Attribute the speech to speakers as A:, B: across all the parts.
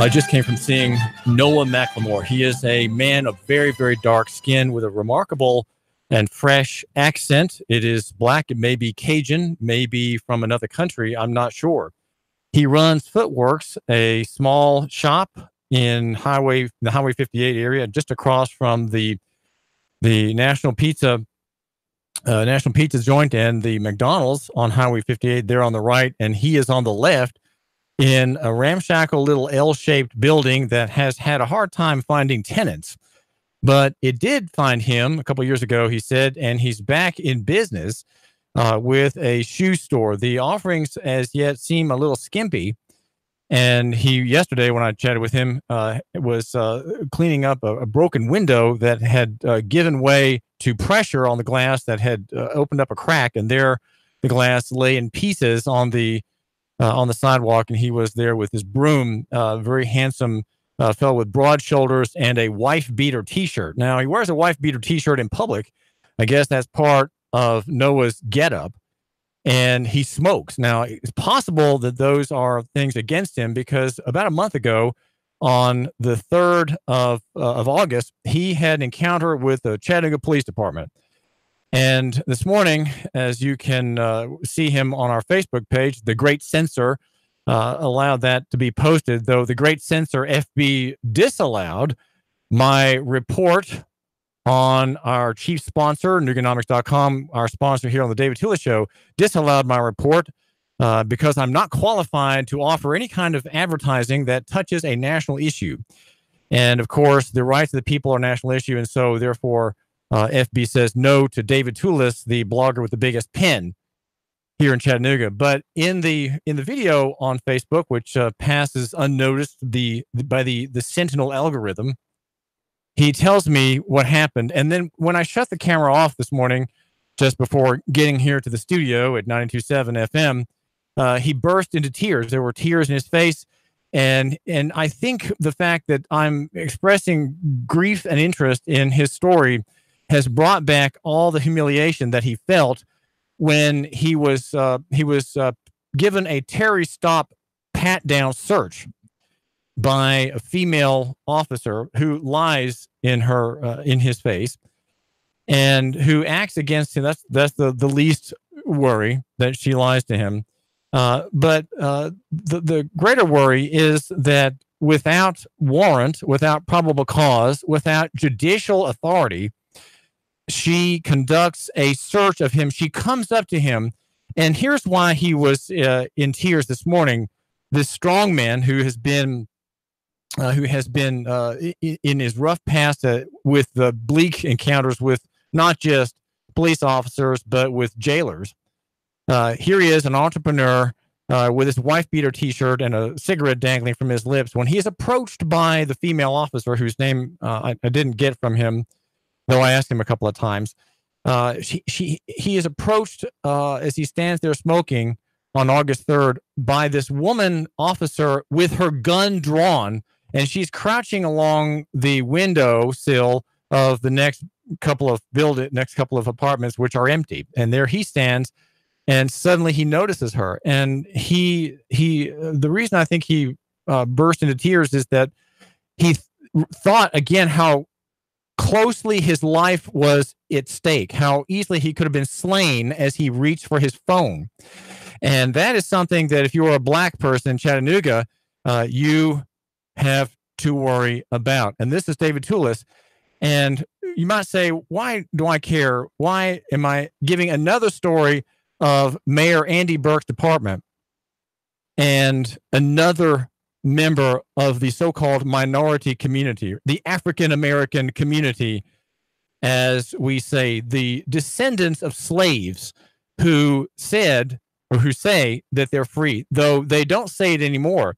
A: I just came from seeing Noah McLemore. He is a man of very, very dark skin with a remarkable and fresh accent. It is black. It may be Cajun, maybe from another country. I'm not sure. He runs Footworks, a small shop in the Highway 58 area, just across from the National Pizza joint and the McDonald's on Highway 58. They're on the right, and he is on the left in a ramshackle little L-shaped building that has had a hard time finding tenants. But it did find him a couple of years ago, he said, and he's back in business with a shoe store. The offerings as yet seem a little skimpy. And yesterday, when I chatted with him, was cleaning up a broken window that had given way to pressure on the glass that had opened up a crack. And there, the glass lay in pieces on the sidewalk. And he was there with his broom, very handsome fellow with broad shoulders and a wife-beater T-shirt. Now, he wears a wife-beater T-shirt in public. I guess that's part of Noah's getup. And he smokes. Now, it's possible that those are things against him because about a month ago, on the 3rd of August, he had an encounter with the Chattanooga Police Department. And this morning, as you can see him on our Facebook page, the Great Censor allowed that to be posted, though the Great Censor FB disallowed my report on our chief sponsor, Nuganomics.com, our sponsor here on the David Tula Show, disallowed my report because I'm not qualified to offer any kind of advertising that touches a national issue. And of course, the rights of the people are a national issue. And so therefore, FB says no to David Tulis, the blogger with the biggest pen here in Chattanooga. But in the video on Facebook, which passes unnoticed by the Sentinel algorithm, he tells me what happened. And then when I shut the camera off this morning, just before getting here to the studio at 92.7 FM, he burst into tears. There were tears in his face. And I think the fact that I'm expressing grief and interest in his story has brought back all the humiliation that he felt when he was given a Terry stop pat down search by a female officer who lies in his face and who acts against him. That's the least worry, that she lies to him. But the greater worry is that without warrant, without probable cause, without judicial authority, she conducts a search of him. She comes up to him, and here's why he was in tears this morning. This strong man who has been in his rough past with the bleak encounters with not just police officers, but with jailers. Here he is, an entrepreneur with his wife-beater T-shirt and a cigarette dangling from his lips when he is approached by the female officer whose name I didn't get from him, though I asked him a couple of times. He is approached as he stands there smoking on August 3rd by this woman officer with her gun drawn, and she's crouching along the windowsill of the next couple of apartments, which are empty. And there he stands, and suddenly he notices her. And the reason I think he burst into tears is that he thought again how closely his life was at stake, how easily he could have been slain as he reached for his phone. And that is something that if you're a black person in Chattanooga, you have to worry about. And this is David Tulis. And you might say, why do I care? Why am I giving another story of Mayor Andy Berke's department and another member of the so-called minority community, the African-American community, as we say, the descendants of slaves who say that they're free, though they don't say it anymore.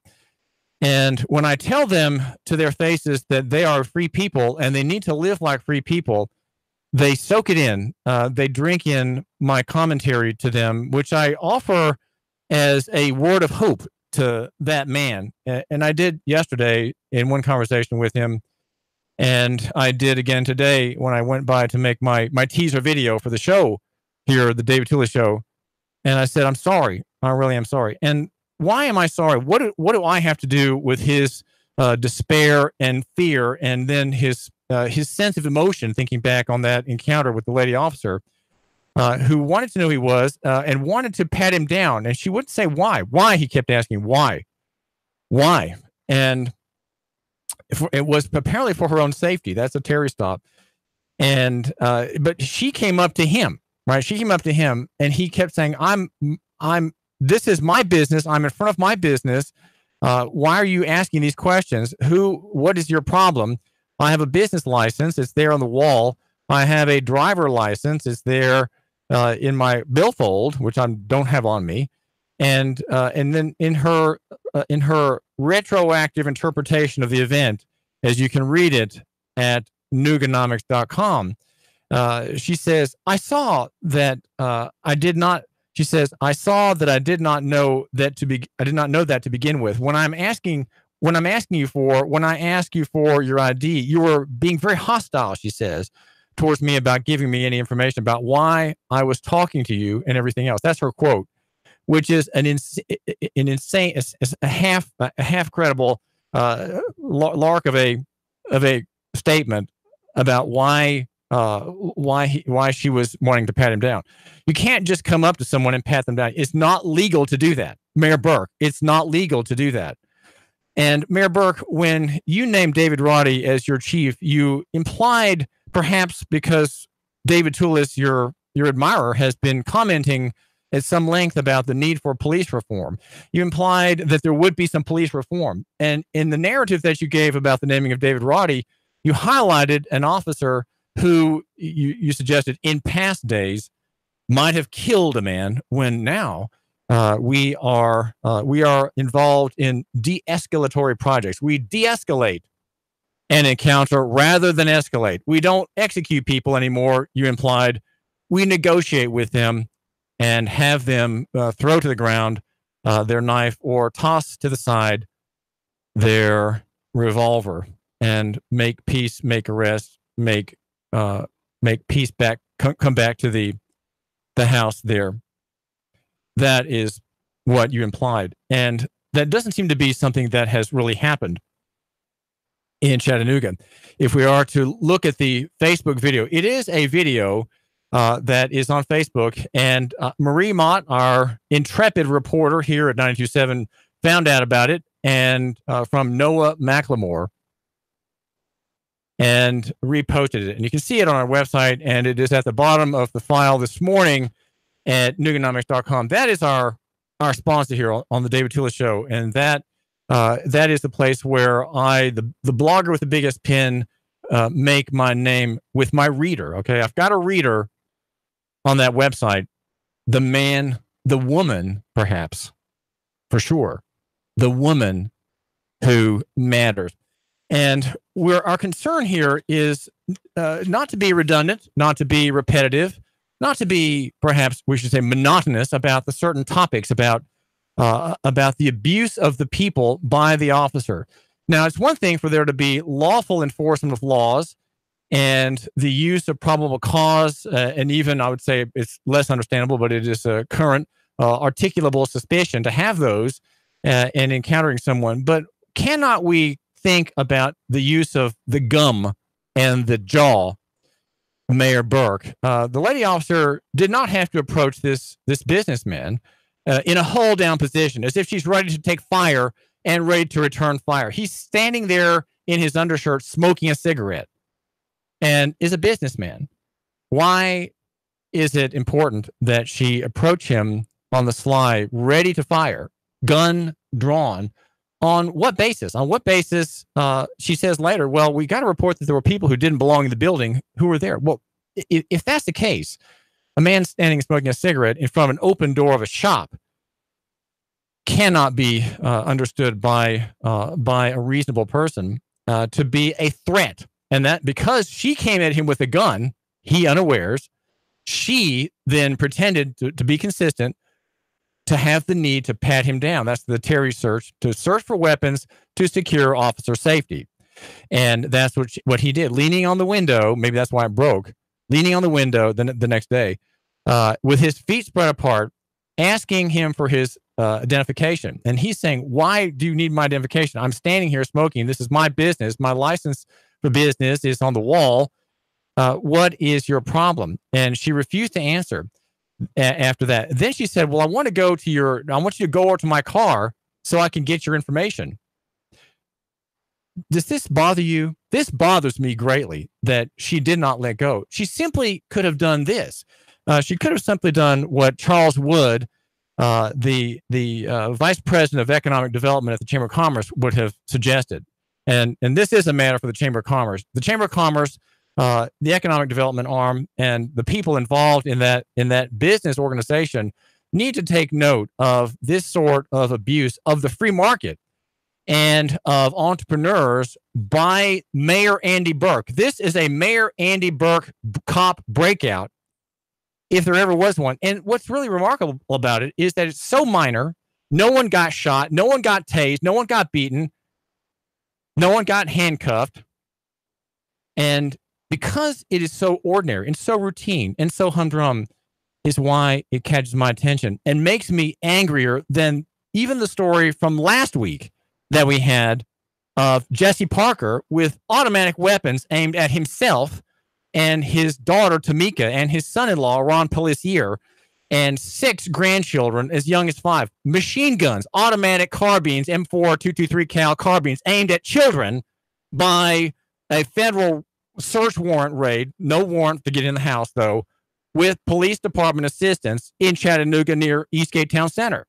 A: And when I tell them to their faces that they are free people and they need to live like free people, they soak it in. They drink in my commentary to them, which I offer as a word of hope to that man. And I did yesterday in one conversation with him. And I did again today when I went by to make my teaser video for the show here, the David Tula Show. And I said, I'm sorry. I really am sorry. And why am I sorry? What do I have to do with his despair and fear, and then his sense of emotion, thinking back on that encounter with the lady officer, who wanted to know who he was and wanted to pat him down. And she wouldn't say why. Why? He kept asking, why? Why? And it was apparently for her own safety. That's a Terry stop. And but she came up to him, right? She came up to him, and he kept saying, this is my business. I'm in front of my business. Why are you asking these questions? What is your problem? I have a business license. It's there on the wall. I have a driver license. It's there in my billfold, which I don't have on me. And then in her retroactive interpretation of the event, as you can read it at nooganomics.com, she says, I saw that I did not. She says, I saw that I did not know that to begin with. When I ask you for your ID, you were being very hostile, she says, towards me about giving me any information about why I was talking to you and everything else. That's her quote, which is an insane, a half credible lark of a statement about why she was wanting to pat him down. You can't just come up to someone and pat them down. It's not legal to do that. Mayor Berke, it's not legal to do that. And Mayor Berke, when you named David Roddy as your chief, you implied, perhaps because David Toulis, your admirer, has been commenting at some length about the need for police reform. You implied that there would be some police reform. And in the narrative that you gave about the naming of David Roddy, you highlighted an officer who you suggested in past days might have killed a man, when now we are involved in de-escalatory projects. We de-escalate an encounter rather than escalate. We don't execute people anymore, you implied. We negotiate with them and have them throw to the ground their knife or toss to the side their revolver and make peace, make arrests, make peace back, come back to the house there. That is what you implied. And that doesn't seem to be something that has really happened in Chattanooga. If we are to look at the Facebook video, it is a video that is on Facebook. And Marie Mott, our intrepid reporter here at 92.7, found out about it, and from Noah McLemore, and reposted it. And you can see it on our website, and it is at the bottom of the file this morning at nooganomics.com. That is our sponsor here on the David Toulis Show, and that is the place where the blogger with the biggest pen, make my name with my reader. Okay, I've got a reader on that website. The man, the woman, perhaps, for sure, the woman who matters. And our concern here is not to be redundant, not to be repetitive, not to be, perhaps we should say, monotonous about the certain topics, about the abuse of the people by the officer. Now, it's one thing for there to be lawful enforcement of laws and the use of probable cause, and even I would say it's less understandable, but it is a current articulable suspicion to have those in encountering someone. But cannot we think about the use of the gum and the jaw, Mayor Berke? The lady officer did not have to approach this businessman in a hold down position, as if she's ready to take fire and ready to return fire. He's standing there in his undershirt smoking a cigarette and is a businessman. Why is it important that she approach him on the sly, ready to fire, gun drawn? On what basis? On what basis? She says later, well, we got a report that there were people who didn't belong in the building who were there. Well, if that's the case, a man standing and smoking a cigarette in front of an open door of a shop cannot be understood by a reasonable person to be a threat. And that because she came at him with a gun, he unawares, she then pretended to be consistent, to have the need to pat him down. That's the Terry search, to search for weapons to secure officer safety. And that's what he did, leaning on the window. Maybe that's why it broke. Leaning on the window the next day with his feet spread apart, asking him for his identification. And he's saying, why do you need my identification? I'm standing here smoking. This is my business. My license for business is on the wall. What is your problem? And she refused to answer after that. Then she said, well, I want you to go over to my car so I can get your information. Does this bother you? This bothers me greatly that she did not let go. She simply could have done this. She could have simply done what Charles Wood, the vice president of economic development at the Chamber of Commerce, would have suggested. And this is a matter for the Chamber of Commerce. The Chamber of Commerce, the economic development arm, and the people involved in that business organization need to take note of this sort of abuse of the free market and of entrepreneurs by Mayor Andy Berke. This is a Mayor Andy Berke cop breakout, if there ever was one. And what's really remarkable about it is that it's so minor. No one got shot. No one got tased. No one got beaten. No one got handcuffed. And because it is so ordinary and so routine and so humdrum is why it catches my attention and makes me angrier than even the story from last week that we had of Jesse Parker with automatic weapons aimed at himself and his daughter, Tamika, and his son-in-law, Ron Pellissier, and 6 grandchildren as young as 5. Machine guns, automatic carbines, M4 223 cal carbines aimed at children by a federal search warrant raid. No warrant to get in the house, though, with police department assistance in Chattanooga near Eastgate Town Center.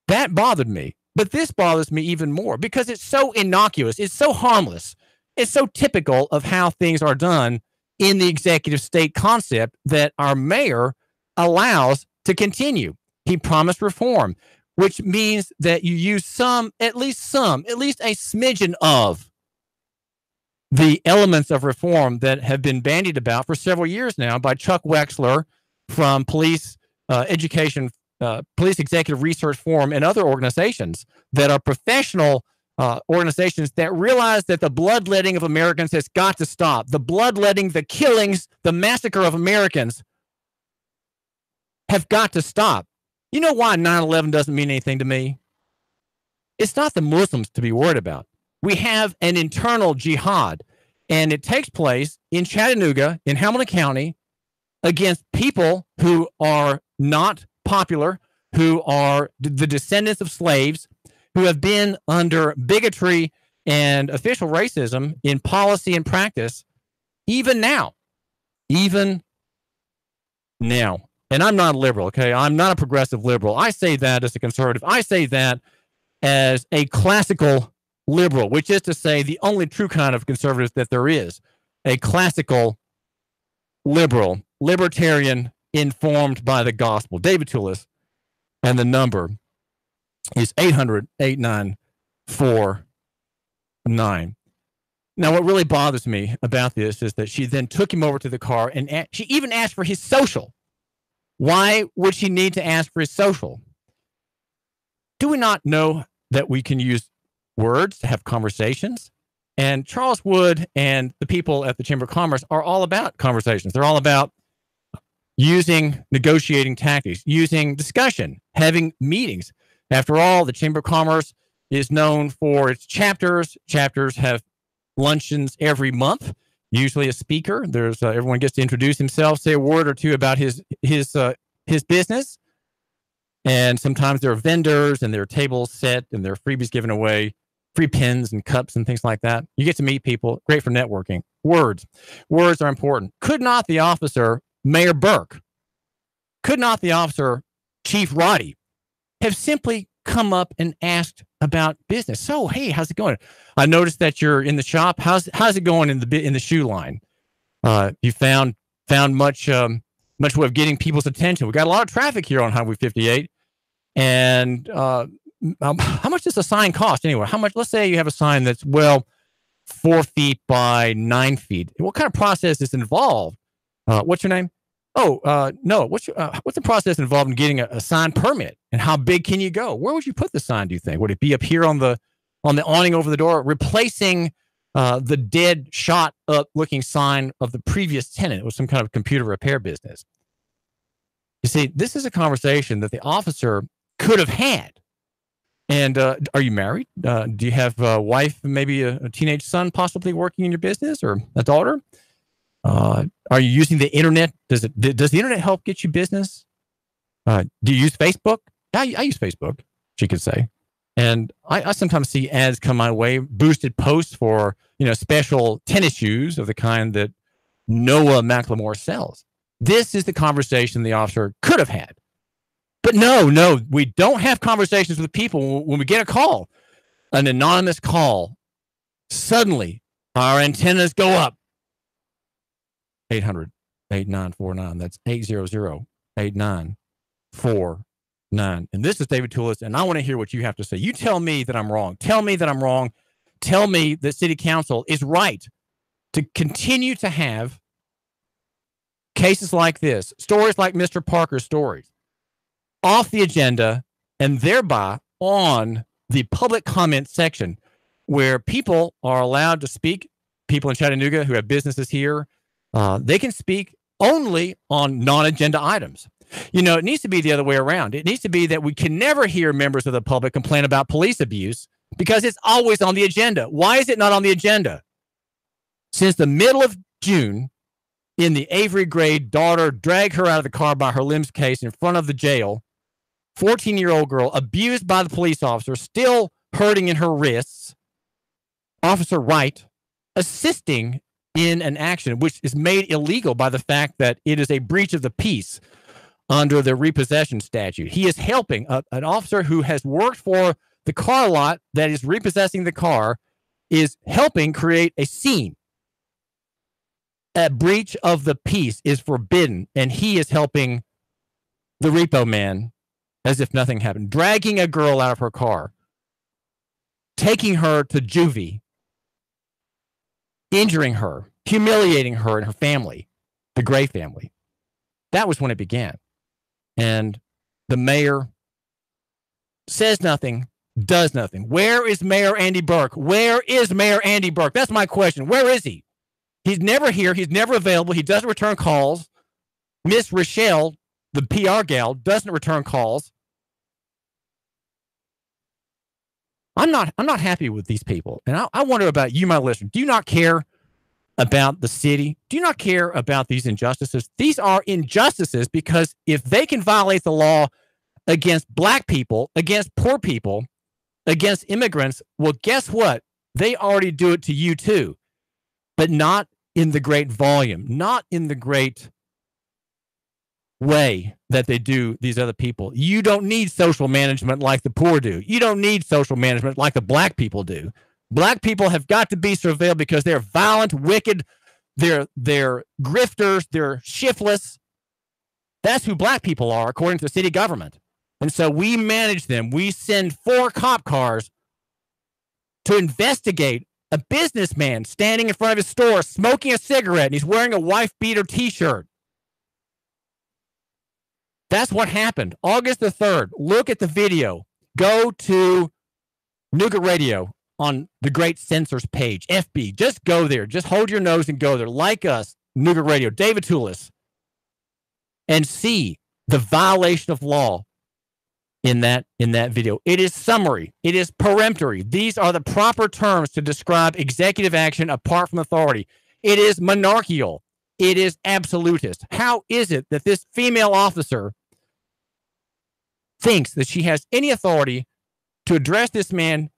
A: That bothered me. But this bothers me even more because it's so innocuous. It's so harmless. It's so typical of how things are done in the executive state concept that our mayor allows to continue. He promised reform, which means that you use at least a smidgen of the elements of reform that have been bandied about for several years now by Chuck Wexler from Police Police Executive Research Forum and other organizations that are professional organizations that realize that the bloodletting of Americans has got to stop. The bloodletting, the killings, the massacre of Americans have got to stop. You know why 9/11 doesn't mean anything to me? It's not the Muslims to be worried about. We have an internal jihad, and it takes place in Chattanooga, in Hamilton County, against people who are not popular, who are the descendants of slaves, who have been under bigotry and official racism in policy and practice, even now. And I'm not a liberal, okay? I'm not a progressive liberal. I say that as a conservative. I say that as a classical liberal, which is to say the only true kind of conservative that there is, a classical liberal, libertarian, informed by the gospel. David Toulis, and the number is 800-8949. Now, what really bothers me about this is that she then took him over to the car and she even asked for his social. Why would she need to ask for his social? Do we not know that we can use words to have conversations? And Charles Wood and the people at the Chamber of Commerce are all about conversations. They're all about using negotiating tactics, using discussion, having meetings. After all, the Chamber of Commerce is known for its chapters. Chapters have luncheons every month, usually a speaker. There's everyone gets to introduce himself, say a word or two about his business. And sometimes there are vendors and there are tables set and there are freebies given away, free pens and cups and things like that. You get to meet people. Great for networking. Words are important. Could not the officer, Mayor Berke, could not the officer, Chief Roddy, have simply come up and asked about business? So, hey, how's it going? I noticed that you're in the shop. How's it going in the shoe line? You found much way of getting people's attention. We got a lot of traffic here on Highway 58. And how much does a sign cost anyway? How much? Let's say you have a sign that's 4 feet by 9 feet. What kind of process is involved? What's your name? No. What's the process involved in getting a sign permit? And how big can you go? Where would you put the sign, do you think? Would it be up here on the awning over the door, replacing the dead, shot up looking sign of the previous tenant? It was some kind of computer repair business. You see, this is a conversation that the officer could have had. And are you married? Do you have a wife, maybe a teenage son possibly working in your business, or a daughter? Are you using the internet? Does the internet help get you business? Do you use Facebook? I use Facebook, she could say. And I sometimes see ads come my way, boosted posts for, special tennis shoes of the kind that Noah McLemore sells. This is the conversation the officer could have had. But no, we don't have conversations with people when we get a call, an anonymous call. Suddenly, our antennas go up. 800-8949. That's 800-8949. And this is David Toulis, and I want to hear what you have to say. You tell me that I'm wrong. Tell me that I'm wrong. Tell me that City Council is right to continue to have cases like this, stories like Mr. Parker's stories, off the agenda and thereby on the public comment section where people are allowed to speak. People in Chattanooga who have businesses here, they can speak only on non-agenda items. It needs to be the other way around. It needs to be that we can never hear members of the public complain about police abuse because it's always on the agenda. Why is it not on the agenda? Since the middle of June, in the Avery Gray daughter dragged her out of the car by her limbs case in front of the jail, 14-year-old girl abused by the police officer, still hurting in her wrists. Officer Wright assisting in an action which is made illegal by the fact that it is a breach of the peace under the repossession statute. He is helping an officer who has worked for the car lot that is repossessing the car, is helping create a scene. A breach of the peace is forbidden, and he is helping the repo man as if nothing happened, dragging a girl out of her car, taking her to juvie, injuring her, humiliating her and her family, the Gray family. That was when it began. And the mayor says nothing, does nothing. Where is Mayor Andy Berke? Where is Mayor Andy Berke? That's my question. Where is he? He's never here. He's never available. He doesn't return calls. Miss Rochelle, the PR gal, doesn't return calls. I'm not happy with these people. And I wonder about you, my listener. Do you not care about the city? Do you not care about these injustices? These are injustices because if they can violate the law against black people, against poor people, against immigrants, well, guess what? They already do it to you too, but not in the great volume, not in the great way that they do these other people. You don't need social management like the poor do. You don't need social management like the black people do. Black people have got to be surveilled because they're violent, wicked, they're grifters, they're shiftless. That's who black people are, according to the city government. And so we manage them. We send 4 cop cars to investigate a businessman standing in front of his store smoking a cigarette, and he's wearing a wife-beater T-shirt. That's what happened. August the 3rd. Look at the video. Go to Nougat Radio on the Great Censors page, FB. Just go there. Just hold your nose and go there. Like us, Nougat Radio, David Toulis, and see the violation of law in that video. It is summary. It is peremptory. These are the proper terms to describe executive action apart from authority. It is monarchical. It is absolutist. How is it that this female officer thinks that she has any authority to address this man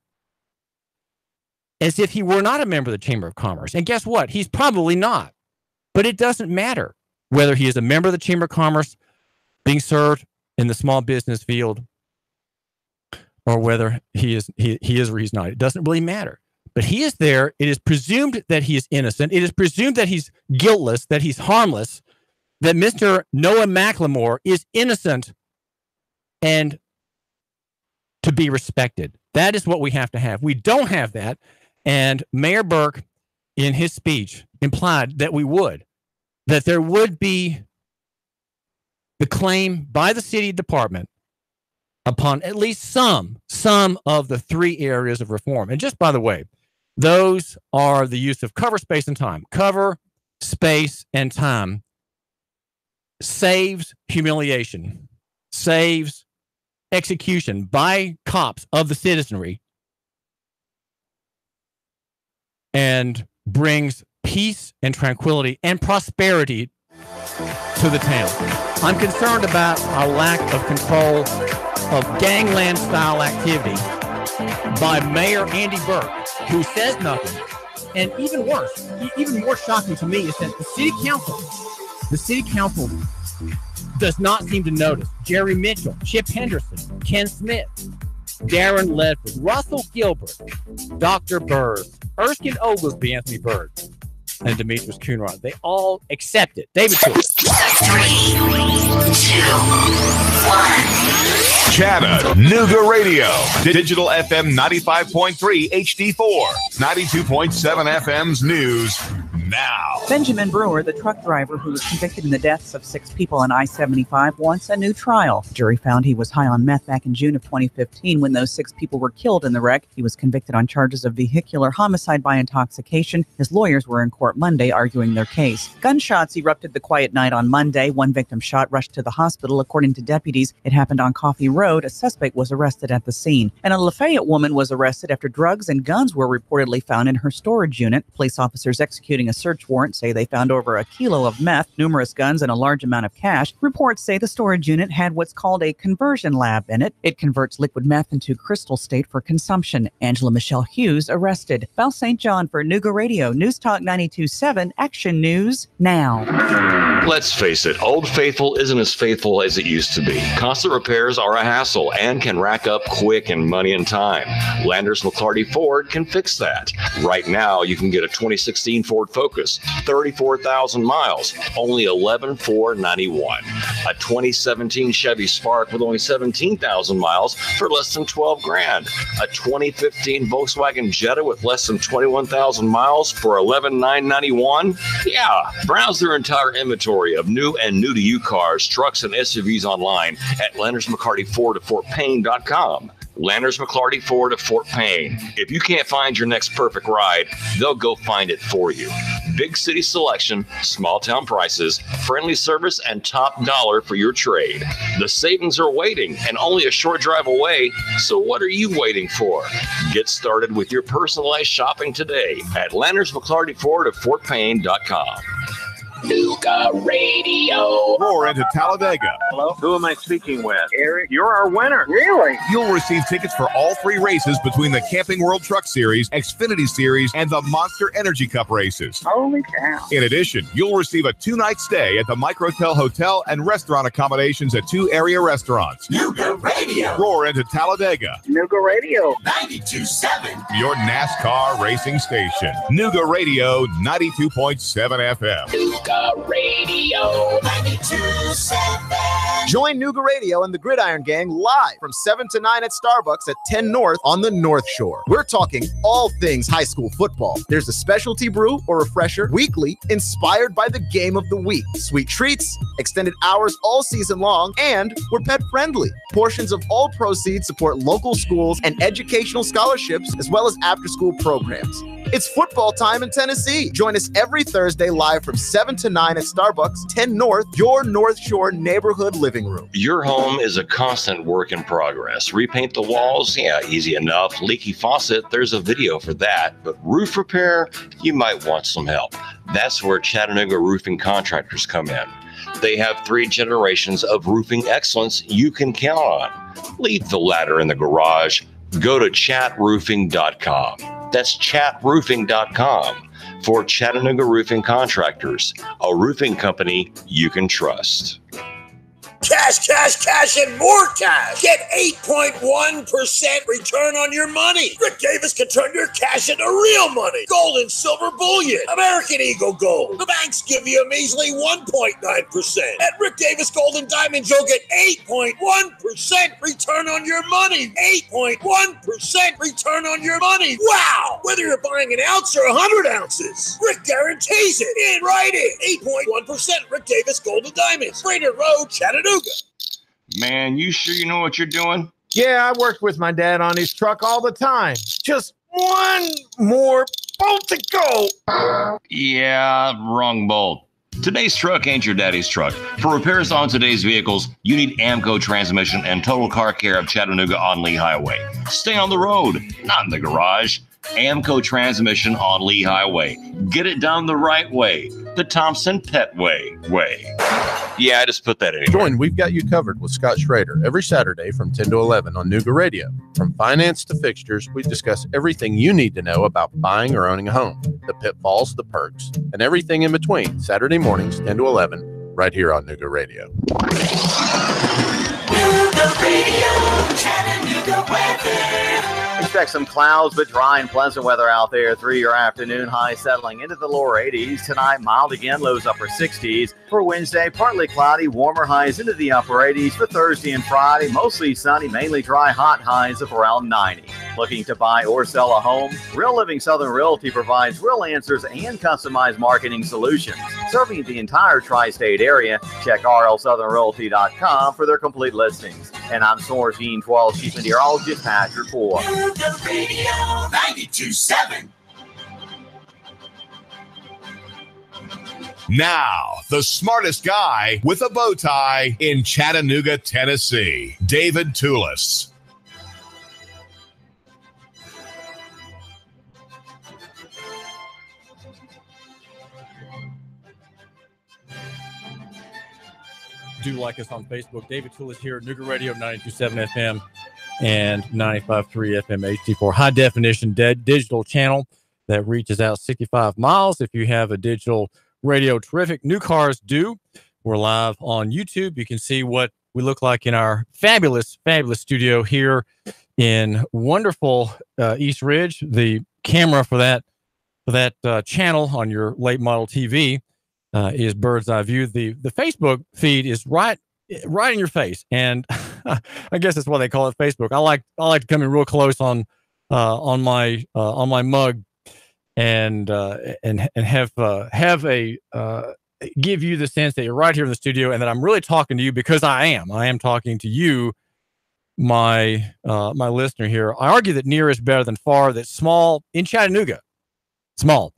A: as if he were not a member of the Chamber of Commerce? And guess what? He's probably not. But it doesn't matter whether he is a member of the Chamber of Commerce being served in the small business field or whether he is or he's not. It doesn't really matter. But he is there. It is presumed that he is innocent. It is presumed that he's guiltless, that he's harmless, that Mr. Noah McLemore is innocent and to be respected. That is what we have to have. We don't have that. And Mayor Berke, in his speech, implied that we would, that there would be the claim by the city department upon at least some of the 3 areas of reform. And just by the way, those are the use of cover, space, and time. Cover, space, and time saves humiliation, saves execution by cops of the citizenry and brings peace and tranquility and prosperity to the town. I'm concerned about our lack of control of gangland-style activity by Mayor Andy Berke, who says nothing. And even worse, even more shocking to me is that the city council does not seem to notice. Jerry Mitchell, Chip Henderson, Ken Smith, Darren Ledford, Russell Gilbert, Dr. Burrs, Erskine Oglesby, Anthony Bird, and Demetrius Coonrod. They all accept it. David Stewart.
B: 3, 2, 1.
C: Chattanooga Radio. Digital FM 95.3 HD4. 92.7 FM's news now.
D: Benjamin Brewer, the truck driver who was convicted in the deaths of 6 people on I-75, wants a new trial. The jury found he was high on meth back in June of 2015 when those 6 people were killed in the wreck. He was convicted on charges of vehicular homicide by intoxication. His lawyers were in court Monday arguing their case. Gunshots erupted the quiet night on Monday. One victim shot rushed to the hospital. According to deputies, it happened on Coffee Road. A suspect was arrested at the scene. And a Lafayette woman was arrested after drugs and guns were reportedly found in her storage unit. Police officers executing a search warrant say they found over a kilo of meth, numerous guns, and a large amount of cash. Reports say the storage unit had what's called a conversion lab in it. It converts liquid meth into crystal state for consumption. Angela Michelle Hughes arrested. Val St. John for Nooga Radio, News Talk 92.7, Action News Now.
E: Let's face it, Old Faithful isn't as faithful as it used to be. Constant repairs are a hassle and can rack up quick in money and time. Landers McLarty Ford can fix that. Right now, you can get a 2016 Ford Focus, 34,000 miles, only $11,491. A 2017 Chevy Spark with only 17,000 miles for less than $12,000. A 2015 Volkswagen Jetta with less than 21,000 miles for $11,991. Yeah, browse their entire inventory of new and new-to-you cars, trucks, and SUVs online at Landers McLarty Ford of FortPayne.com. Landers McLarty Ford of Fort Payne. If you can't find your next perfect ride, they'll go find it for you. Big city selection, small town prices, friendly service, and top dollar for your trade. The savings are waiting and only a short drive away, so what are you waiting for? Get started with your personalized shopping today at Landers McLarty Ford of FortPayne.com.
B: Nooga Radio.
C: Roar into Talladega.
F: Hello? Who am I speaking with? Eric, you're our winner. Really?
C: You'll receive tickets for all 3 races between the Camping World Truck Series, Xfinity Series, and the Monster Energy Cup races.
F: Holy cow.
C: In addition, you'll receive a 2-night stay at the Microtel Hotel and restaurant accommodations at 2 area restaurants.
B: Nooga Radio.
C: Roar into Talladega.
F: Nooga Radio.
B: 92.7.
C: Your NASCAR racing station. Nooga Radio 92.7 FM.
B: Nooga Radio 92.7.
G: Join Nooga Radio and the Gridiron Gang live from 7 to 9 at Starbucks at 10 North on the North Shore. We're talking all things high school football. There's a specialty brew or refresher weekly inspired by the game of the week. Sweet treats, extended hours all season long, and we're pet friendly. Portions of all proceeds support local schools and educational scholarships as well as after-school programs. It's football time in Tennessee. Join us every Thursday live from 7 to 9 at Starbucks, 10 North, your North Shore neighborhood living room.
E: Your home is a constant work in progress. Repaint the walls? Yeah, easy enough. Leaky faucet? There's a video for that. But roof repair? You might want some help. That's where Chattanooga Roofing Contractors come in. They have 3 generations of roofing excellence you can count on. Leave the ladder in the garage. Go to chatroofing.com. That's chatroofing.com for Chattanooga Roofing Contractors, a roofing company you can trust.
H: Cash, cash, cash, and more cash. Get 8.1% return on your money. Rick Davis can turn your cash into real money. Gold and silver bullion. American Eagle Gold. The banks give you a measly 1.9%. At Rick Davis Gold and Diamonds, you'll get 8.1% return on your money. 8.1% return on your money. Wow! Whether you're buying an ounce or 100 ounces, Rick guarantees it in writing. 8.1% Rick Davis Gold and Diamonds. Brainerd Road, Chattanooga.
E: Man, you sure you know what you're doing?
F: Yeah, I worked with my dad on his truck all the time. Just one more bolt to go.
E: Yeah, wrong bolt. Today's truck ain't your daddy's truck. For repairs on today's vehicles, you need Amco Transmission and Total Car Care of Chattanooga on Lee Highway. Stay on the road, not in the garage. Amco Transmission on Lee Highway. Get it done the right way. The Thompson Pet way. Yeah, I just put that in.
I: Join We've Got You Covered with Scott Schrader every Saturday from 10 to 11 on Nooga Radio. From finance to fixtures, we discuss everything you need to know about buying or owning a home, the pitfalls, the perks, and everything in between. Saturday mornings, 10 to 11, right here on Nooga Radio.
B: Nooga Radio, Chattanooga weather.
J: Expect some clouds, but dry and pleasant weather out there through your afternoon. High settling into the lower 80s. Tonight, mild again, lows upper 60s. For Wednesday, partly cloudy, warmer highs into the upper 80s. For Thursday and Friday, mostly sunny, mainly dry, hot highs of around 90. Looking to buy or sell a home? Real Living Southern Realty provides real answers and customized marketing solutions. Serving the entire tri-state area, check rlsouthernrealty.com for their complete listings. And I'm Source Gene 12 Chief Meteorologist Patrick Ford.
B: Nooga Radio 92.7.
C: Now, the smartest guy with a bow tie in Chattanooga, Tennessee, David Toulis.
A: Do like us on Facebook. David Toulis here at Nooga Radio 92.7 FM and 95.3 FM HD4 high definition digital channel that reaches out 65 miles. If you have a digital radio, terrific. New cars do. We're live on YouTube. You can see what we look like in our fabulous studio here in wonderful East Ridge. The camera for that channel on your late model TV is bird's eye view. The Facebook feed is right in your face, and I guess that's why they call it Facebook. I like to come in real close on my mug and have a give you the sense that you're right here in the studio and that I'm really talking to you, because I am talking to you, my listener here. I argue that near is better than far, that small in Chattanooga, small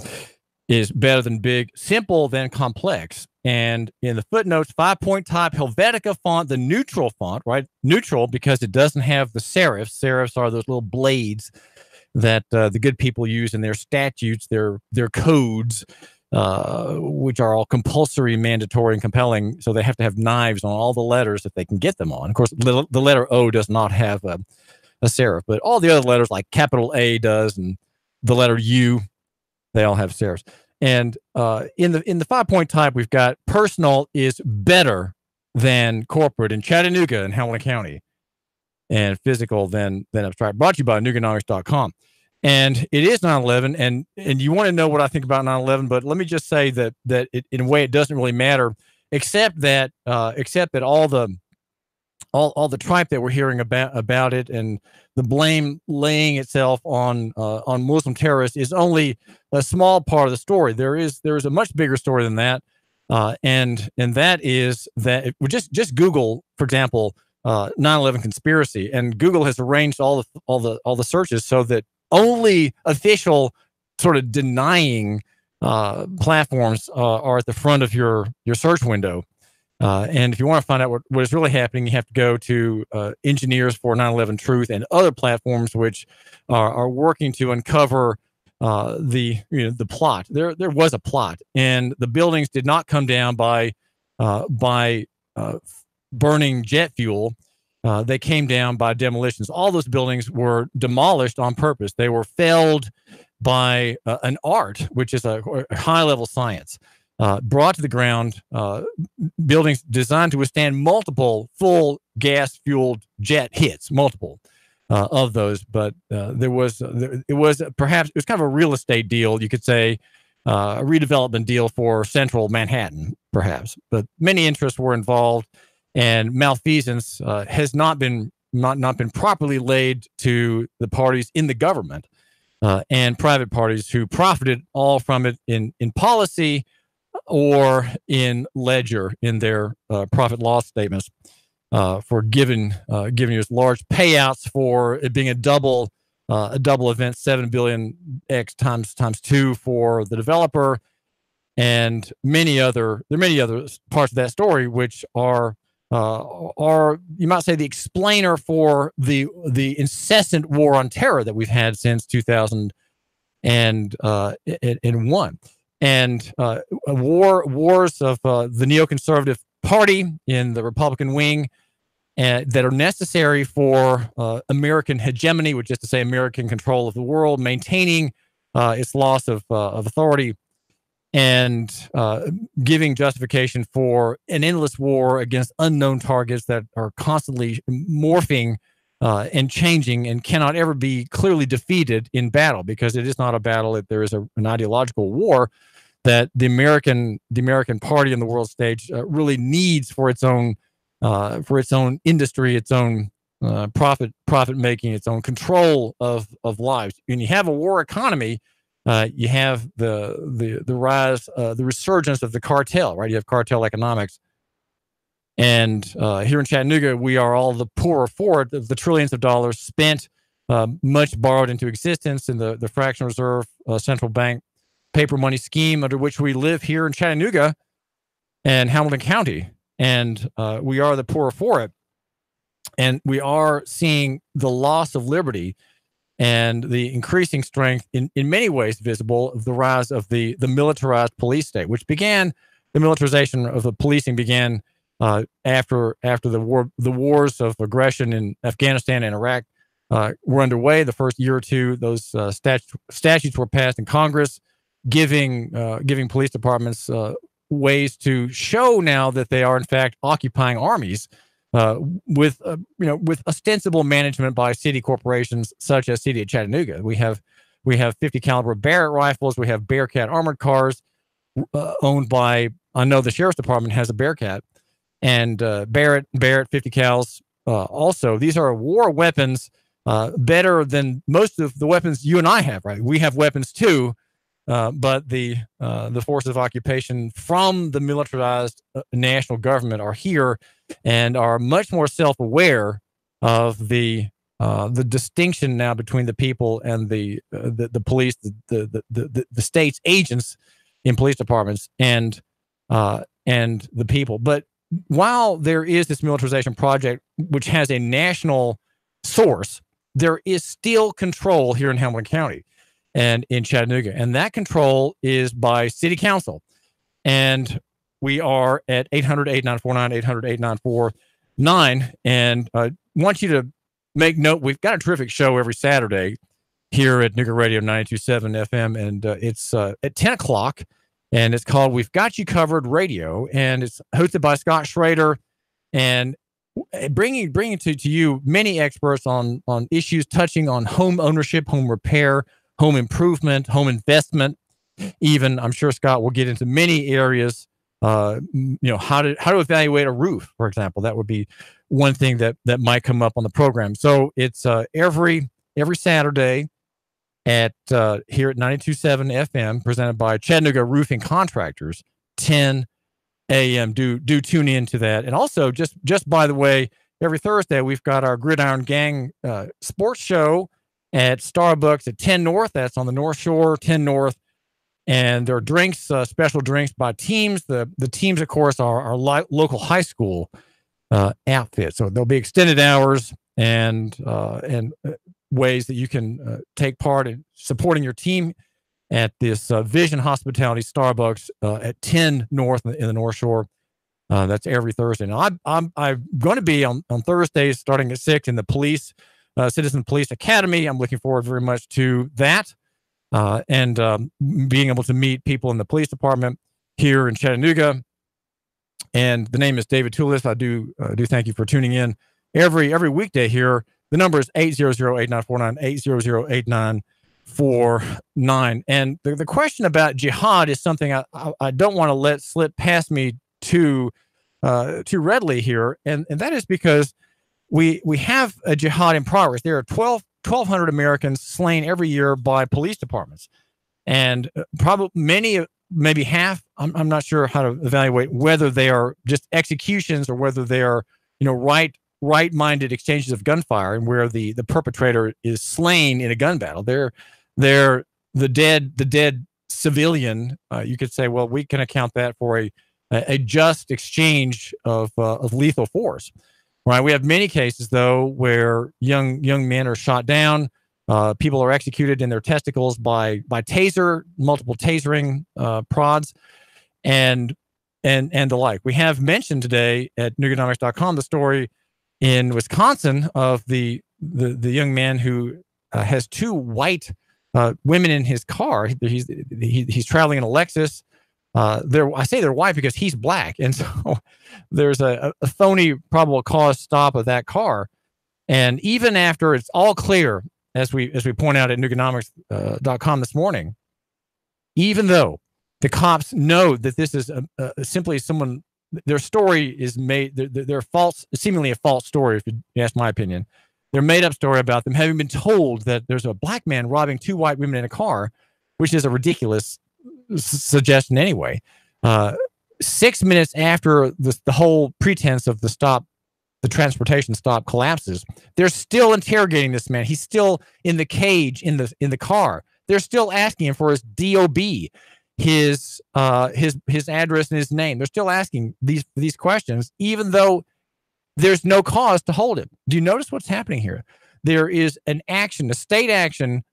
A: is better than big, simple than complex. And in the footnotes, 5-point type Helvetica font, the neutral font, right? Neutral because it doesn't have the serifs. Serifs are those little blades that the good people use in their statutes, their codes, which are all compulsory, mandatory, and compelling. So they have to have knives on all the letters that they can get them on. Of course, the letter O does not have a serif, but all the other letters like capital A does, and the letter U, they all have serifs. And in the 5-point type, we've got personal is better than corporate in Chattanooga and Helena County, and physical than abstract. Brought to you by Nooganomics.com. And it is 9/11, and you want to know what I think about 9/11, but let me just say that it, in a way, it doesn't really matter, except that all the tripe that we're hearing about it and the blame laying itself on Muslim terrorists is only a small part of the story. There is a much bigger story than that, and that is that just Google, for example, 9/11 conspiracy, and Google has arranged all the searches so that only official sort of denying platforms are at the front of your search window. And if you want to find out what is really happening, you have to go to Engineers for 9/11 Truth and other platforms which are working to uncover the plot. There was a plot, and the buildings did not come down by burning jet fuel. They came down by demolitions. All those buildings were demolished on purpose. They were felled by an art, which is a high-level science, brought to the ground, buildings designed to withstand multiple full gas-fueled jet hits, multiple of those. But it was kind of a real estate deal, you could say, a redevelopment deal for central Manhattan, perhaps. But many interests were involved, and malfeasance has not been properly laid to the parties in the government and private parties who profited all from it in policy or in ledger in their profit loss statements for giving you large payouts for it being a double event, $7 billion X times 2 for the developer, and there are many other parts of that story which are you might say the explainer for the incessant war on terror that we've had since 2001, and wars of the neoconservative party in the Republican wing that are necessary for American hegemony, which is to say American control of the world, maintaining its loss of authority, and giving justification for an endless war against unknown targets that are constantly morphing and changing and cannot ever be clearly defeated in battle, because it is not a battle if there is an ideological war that the American party in the world stage really needs for its own industry, its own profit making, its own control of lives. When you have a war economy, you have the rise, the resurgence of the cartel, right? You have cartel economics. And here in Chattanooga, we are all the poorer for it. The trillions of dollars spent, much borrowed into existence in the fractional reserve central bank paper money scheme under which we live here in Chattanooga and Hamilton County. And we are the poorer for it. And we are seeing the loss of liberty and the increasing strength in many ways visible of the rise of the militarized police state, which began, the militarization of the policing began after the wars of aggression in Afghanistan and Iraq were underway. The first year or two, those statutes were passed in Congress, giving police departments ways to show now that they are in fact occupying armies with ostensible management by city corporations such as City of Chattanooga. We have 50 caliber Barrett rifles. We have Bearcat armored cars owned by, I know the sheriff's department has a Bearcat, and Barrett 50 cals. Also, these are war weapons, better than most of the weapons you and I have. Right, we have weapons too. But the forces of occupation from the militarized national government are here and are much more self-aware of the distinction now between the people and the police, the state's agents in police departments and the people. But while there is this militarization project, which has a national source, there is still control here in Hamilton County and in Chattanooga. And that control is by city council. And we are at 800-8949, 800-8949. And I want you to make note, we've got a terrific show every Saturday here at Nooga Radio 92.7 FM. And it's at 10 o'clock. And it's called We've Got You Covered Radio. And it's hosted by Scott Schrader. And bringing to you many experts on issues touching on home ownership, home repair, home improvement, home investment. Even, I'm sure Scott will get into many areas. How to evaluate a roof, for example. That would be one thing that might come up on the program. So it's every Saturday at here at 92.7 FM, presented by Chattanooga Roofing Contractors, 10 a.m. Do tune in to that. And also, just by the way, every Thursday we've got our Gridiron Gang sports show at Starbucks at 10 North. That's on the North Shore, 10 North. And there are drinks, special drinks by teams. The teams, of course, are our local high school outfit. So there'll be extended hours and ways that you can take part in supporting your team at this Vision Hospitality Starbucks at 10 North in the North Shore. That's every Thursday. Now, I'm going to be on Thursdays starting at 6 in the police Citizen Police Academy. I'm looking forward very much to that and being able to meet people in the police department here in Chattanooga. And the name is David Toulis. I do thank you for tuning in every weekday here. The number is 800-8949, 800-8949. And the question about jihad is something I don't want to let slip past me too readily here. And that is because we have a jihad in progress. There are 1,200 Americans slain every year by police departments. And probably many, maybe half, I'm not sure how to evaluate whether they are just executions or whether they are, right-minded exchanges of gunfire, and where the perpetrator is slain in a gun battle. They're the dead civilian, you could say, well, we can account that for a just exchange of lethal force. Right? We have many cases, though, where young men are shot down. People are executed in their testicles by multiple tasering prods, and the like. We have mentioned today at Nuganomics.com the story in Wisconsin of the young man who has two white women in his car. He's traveling in a Lexus. I say they're white because he's black, and so there's a phony probable cause stop of that car. And even after it's all clear, as we point out at Nuganomics.com this morning, even though the cops know that this is simply someone, their story is made, they're false, seemingly a false story, if you ask my opinion. Their made-up story about them having been told that there's a black man robbing two white women in a car, which is a ridiculous suggestion anyway. 6 minutes after the whole pretense of the transportation stop collapses, they're still interrogating this man. He's still in the cage in the car. They're still asking him for his DOB, his address and his name. They're still asking these questions, even though there's no cause to hold him. Do you notice what's happening here? There is an action, a state action,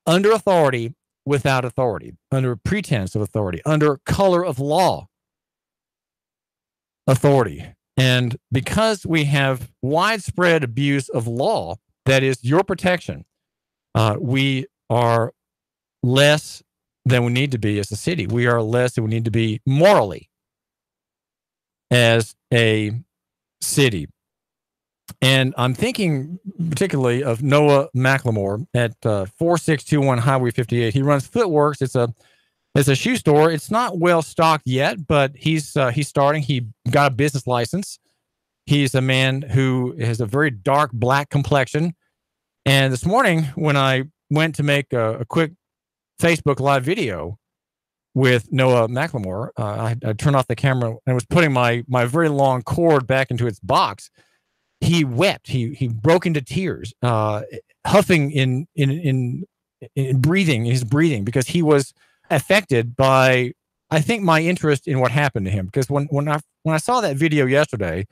A: under authority, without authority, under pretense of authority, under color of law authority. And because we have widespread abuse of law, that is your protection, we are less than we need to be as a city. We are less than we need to be morally as a city. And I'm thinking particularly of Noah McLemore at 4621 Highway 58. He runs Footworks. It's a shoe store. It's not well stocked yet, but he's starting. He got a business license. He's a man who has a very dark black complexion. And this morning, when I went to make a quick Facebook Live video with Noah McLemore, I turned off the camera and was putting my very long cord back into its box. He wept. He broke into tears, huffing in breathing. His breathing, because he was affected by, I think, my interest in what happened to him. Because when I saw that video yesterday,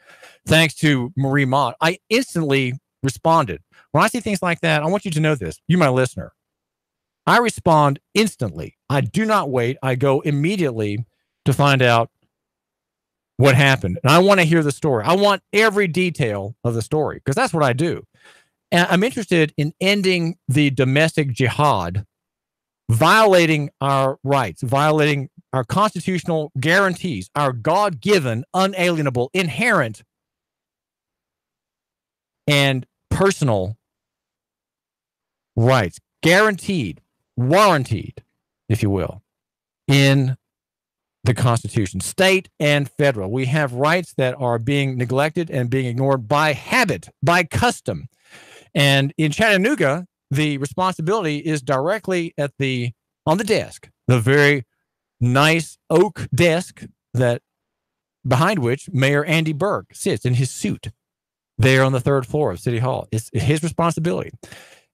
A: thanks to Marie Mott, I instantly responded. When I see things like that, I want you to know this. You, my listener, I respond instantly. I do not wait. I go immediately to find out what happened. And I want to hear the story. I want every detail of the story, because that's what I do. And I'm interested in ending the domestic jihad, violating our rights, violating our constitutional guarantees, our God-given, unalienable, inherent, and personal rights, guaranteed, warranted, if you will, in the Constitution, state and federal. We have rights that are being neglected and being ignored by habit, by custom. And in Chattanooga, the responsibility is directly on the desk, the very nice oak desk that behind which Mayor Andy Berke sits in his suit there on the third floor of City Hall. It's his responsibility.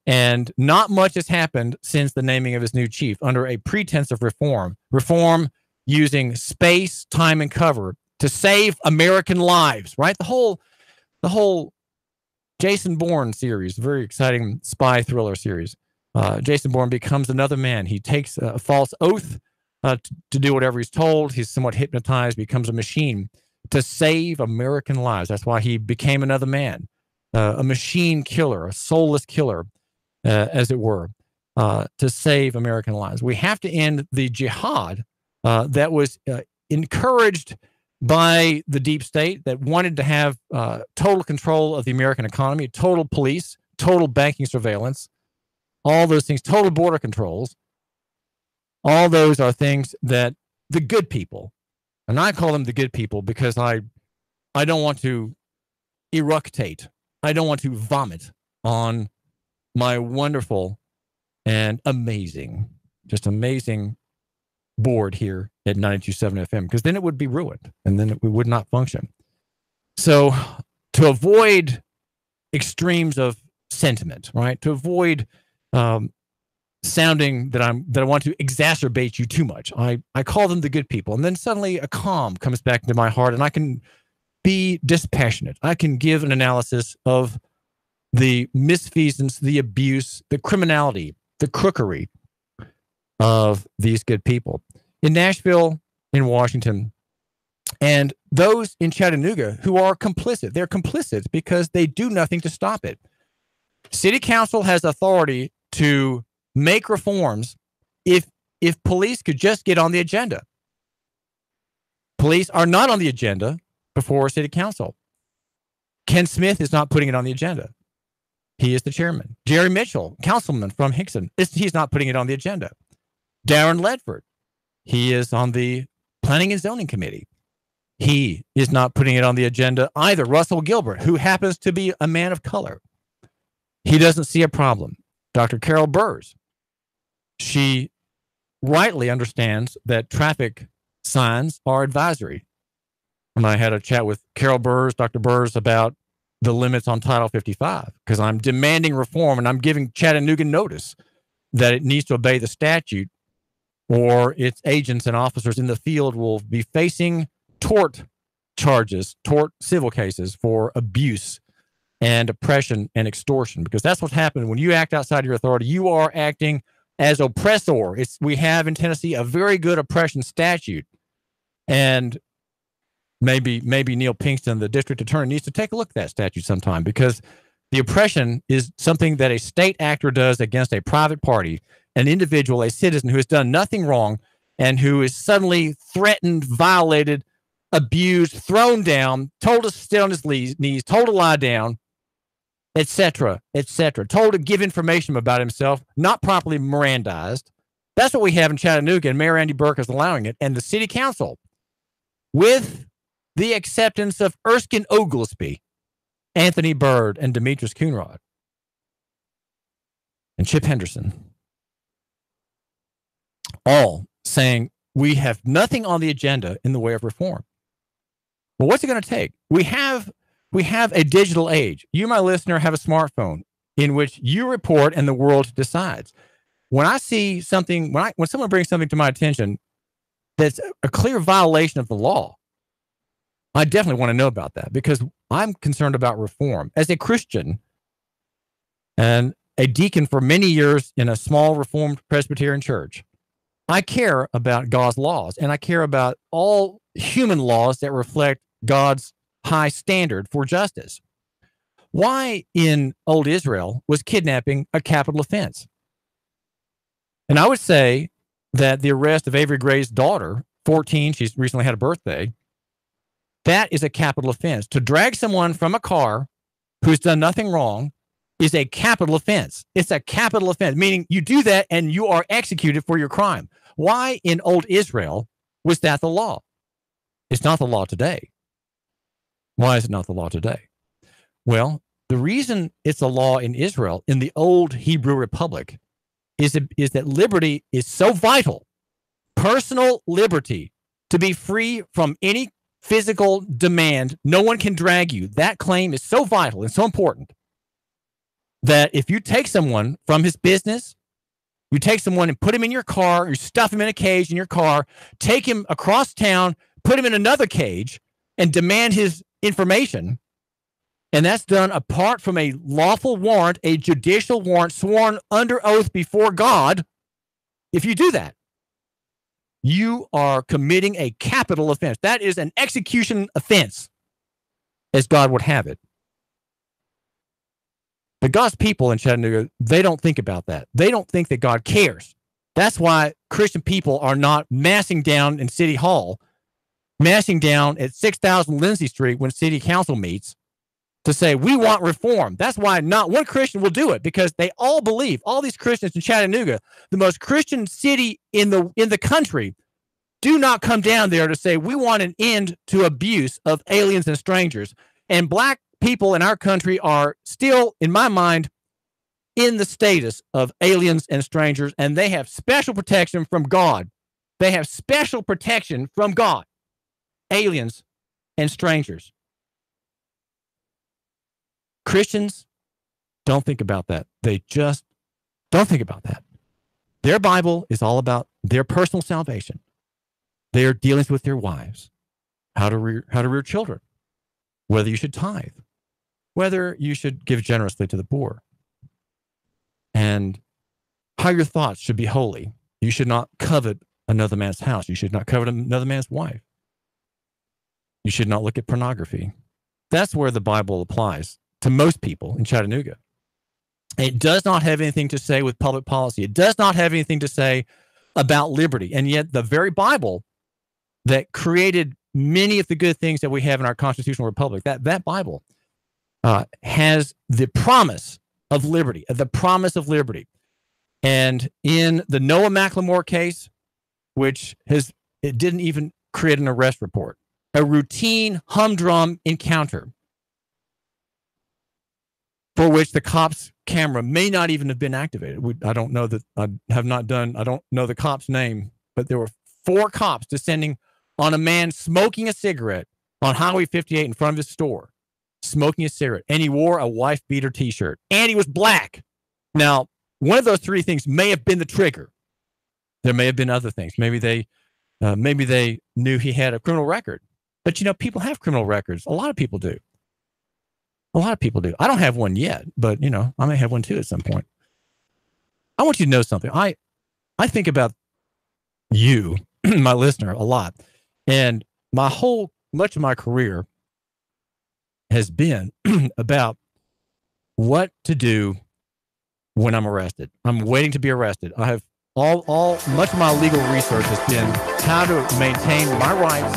A: And not much has happened since the naming of his new chief under a pretense of reform using space, time, and cover to save American lives, right? The whole Jason Bourne series, very exciting spy thriller series. Jason Bourne becomes another man. He takes a false oath to do whatever he's told. He's somewhat hypnotized, becomes a machine to save American lives. That's why he became another man, a machine killer, a soulless killer, as it were, to save American lives. We have to end the jihad that was encouraged by the deep state that wanted to have total control of the American economy, total police, total banking surveillance, all those things, total border controls. All those are things that the good people, and I call them the good people because I don't want to eructate. I don't want to vomit on my wonderful and amazing, just amazing board here at 92.7 FM, because then it would be ruined and then we would not function. So to avoid extremes of sentiment, right? To avoid sounding that I want to exacerbate you too much. I call them the good people. And then suddenly a calm comes back into my heart, and I can be dispassionate. I can give an analysis of the misfeasance, the abuse, the criminality, the crookery of these good people. In Nashville, in Washington, and those in Chattanooga who are complicit. They're complicit because they do nothing to stop it. City council has authority to make reforms if police could just get on the agenda. Police are not on the agenda before city council. Ken Smith is not putting it on the agenda. He is the chairman. Jerry Mitchell, councilman from Hickson, he's not putting it on the agenda. Darren Ledford, he is on the planning and zoning committee. He is not putting it on the agenda either. Russell Gilbert, who happens to be a man of color, he doesn't see a problem. Dr. Carol Burrs, she rightly understands that traffic signs are advisory. And I had a chat with Carol Burrs, Dr. Burrs, about the limits on Title 55, because I'm demanding reform and I'm giving Chattanooga notice that it needs to obey the statute, or its agents and officers in the field will be facing tort charges, tort civil cases for abuse and oppression and extortion, because that's what's happened when you act outside your authority. You are acting as oppressor. We have in Tennessee a very good oppression statute, and maybe Neil Pinkston, the district attorney, needs to take a look at that statute sometime, because the oppression is something that a state actor does against a private party, an individual, a citizen who has done nothing wrong and who is suddenly threatened, violated, abused, thrown down, told to sit on his knees, told to lie down, etc., told to give information about himself, not properly Mirandized. That's what we have in Chattanooga, and Mayor Andy Berke is allowing it. And the city council, with the acceptance of Erskine Oglesby, Anthony Byrd, and Demetrius Coonrod, and Chip Henderson, all saying we have nothing on the agenda in the way of reform. Well, what's it going to take? We have a digital age. You, my listener, have a smartphone in which you report and the world decides. When I see something, when someone brings something to my attention that's a clear violation of the law, I definitely want to know about that, because I'm concerned about reform. As a Christian and a deacon for many years in a small Reformed Presbyterian church, I care about God's laws, and I care about all human laws that reflect God's high standard for justice. Why in old Israel was kidnapping a capital offense? And I would say that the arrest of Avery Gray's daughter, 14, she's recently had a birthday, that is a capital offense. To drag someone from a car who's done nothing wrong is a capital offense. It's a capital offense, meaning you do that and you are executed for your crime. Why in old Israel was that the law? It's not the law today. Why is it not the law today? Well, the reason it's a law in Israel, in the old Hebrew Republic, is that liberty is so vital, personal liberty, to be free from any physical demand. No one can drag you. That claim is so vital and so important that if you take someone from his business, you take someone and put him in your car, you stuff him in a cage in your car, take him across town, put him in another cage, and demand his information, and that's done apart from a lawful warrant, a judicial warrant sworn under oath before God, if you do that, you are committing a capital offense. That is an execution offense, as God would have it. But God's people in Chattanooga, they don't think about that. They don't think that God cares. That's why Christian people are not massing down in City Hall, massing down at 6000 Lindsay Street when City Council meets to say, we want reform. That's why not one Christian will do it, because they all believe, all these Christians in Chattanooga, the most Christian city in the country, do not come down there to say, we want an end to abuse of aliens and strangers. And black people in our country are still, in my mind, in the status of aliens and strangers, and they have special protection from God. They have special protection from God, aliens and strangers. Christians don't think about that. They just don't think about that. Their Bible is all about their personal salvation, their dealings with their wives, how to rear children, whether you should tithe, whether you should give generously to the poor, and how your thoughts should be holy. You should not covet another man's house. You should not covet another man's wife. You should not look at pornography. That's where the Bible applies to most people in Chattanooga. It does not have anything to say with public policy. It does not have anything to say about liberty. And yet the very Bible that created many of the good things that we have in our constitutional republic, that Bible has the promise of liberty, And in the Noah McLemore case, it didn't even create an arrest report, a routine humdrum encounter for which the cop's camera may not even have been activated. I don't know the cop's name, but there were 4 cops descending on a man smoking a cigarette on Highway 58 in front of his store, smoking a cigarette. And he wore a wife beater t-shirt and he was black. Now, one of those 3 things may have been the trigger. There may have been other things. Maybe they knew he had a criminal record. But, people have criminal records. A lot of people do. I don't have one yet, but, I may have one too at some point. I want you to know something. I think about you, my listener, a lot. And much of my career has been about what to do when I'm arrested. I'm waiting to be arrested. I have much of my legal research has been how to maintain my rights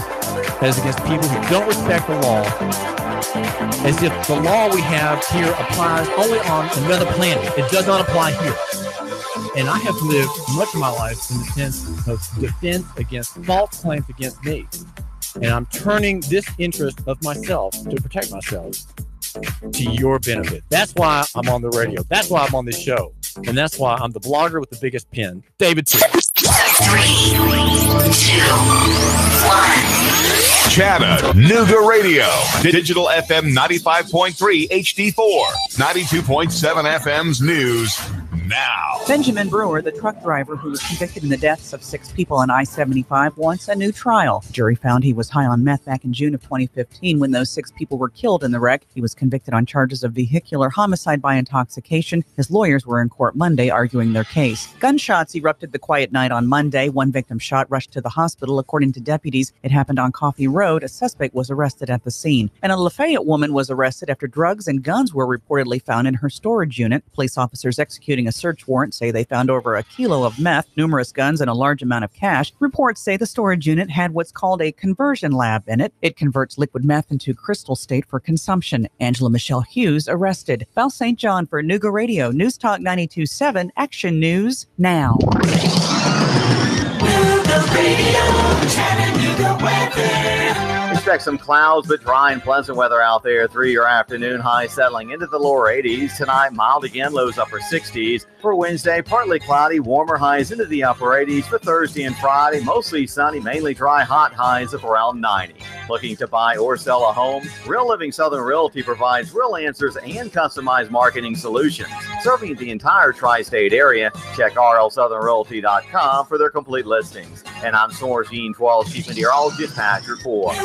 A: as against people who don't respect the law, as if the law we have here applies only on another planet. It does not apply here. And I have lived much of my life in the sense of defense against false claims against me. And I'm turning this interest of myself to protect myself to your benefit. That's why I'm on the radio. That's why I'm on this show. And that's why I'm the blogger with the biggest pen, David T.
B: 3, 2, 1.
C: Chattanooga Radio. Digital FM 95.3 HD4. 92.7 FM's news now.
D: Benjamin Brewer, the truck driver who was convicted in the deaths of 6 people on I-75, wants a new trial. The jury found he was high on meth back in June of 2015 when those 6 people were killed in the wreck. He was convicted on charges of vehicular homicide by intoxication. His lawyers were in court Monday arguing their case. Gunshots erupted the quiet night on Monday. One victim shot rushed to the hospital. According to deputies, it happened on Coffee Road. A suspect was arrested at the scene. And a Lafayette woman was arrested after drugs and guns were reportedly found in her storage unit. Police officers executing a search warrant say they found over a kilo of meth, numerous guns, and a large amount of cash. Reports say the storage unit had what's called a conversion lab in it. It converts liquid meth into crystal state for consumption. Angela Michelle Hughes arrested. Val St. John for Nooga Radio, News Talk 92.7, Action News Now.
B: Nooga Radio, Chattanooga weather.
J: Expect some clouds, but dry and pleasant weather out there through your afternoon. High settling into the lower 80s. Tonight, mild again, lows upper 60s. For Wednesday, partly cloudy, warmer highs into the upper 80s. For Thursday and Friday, mostly sunny, mainly dry, hot highs of around 90. Looking to buy or sell a home? Real Living Southern Realty provides real answers and customized marketing solutions. Serving the entire tri-state area, check rlsouthernrealty.com for their complete listings. And I'm Source Gene 12, Chief Meteorologist, Patrick Ford.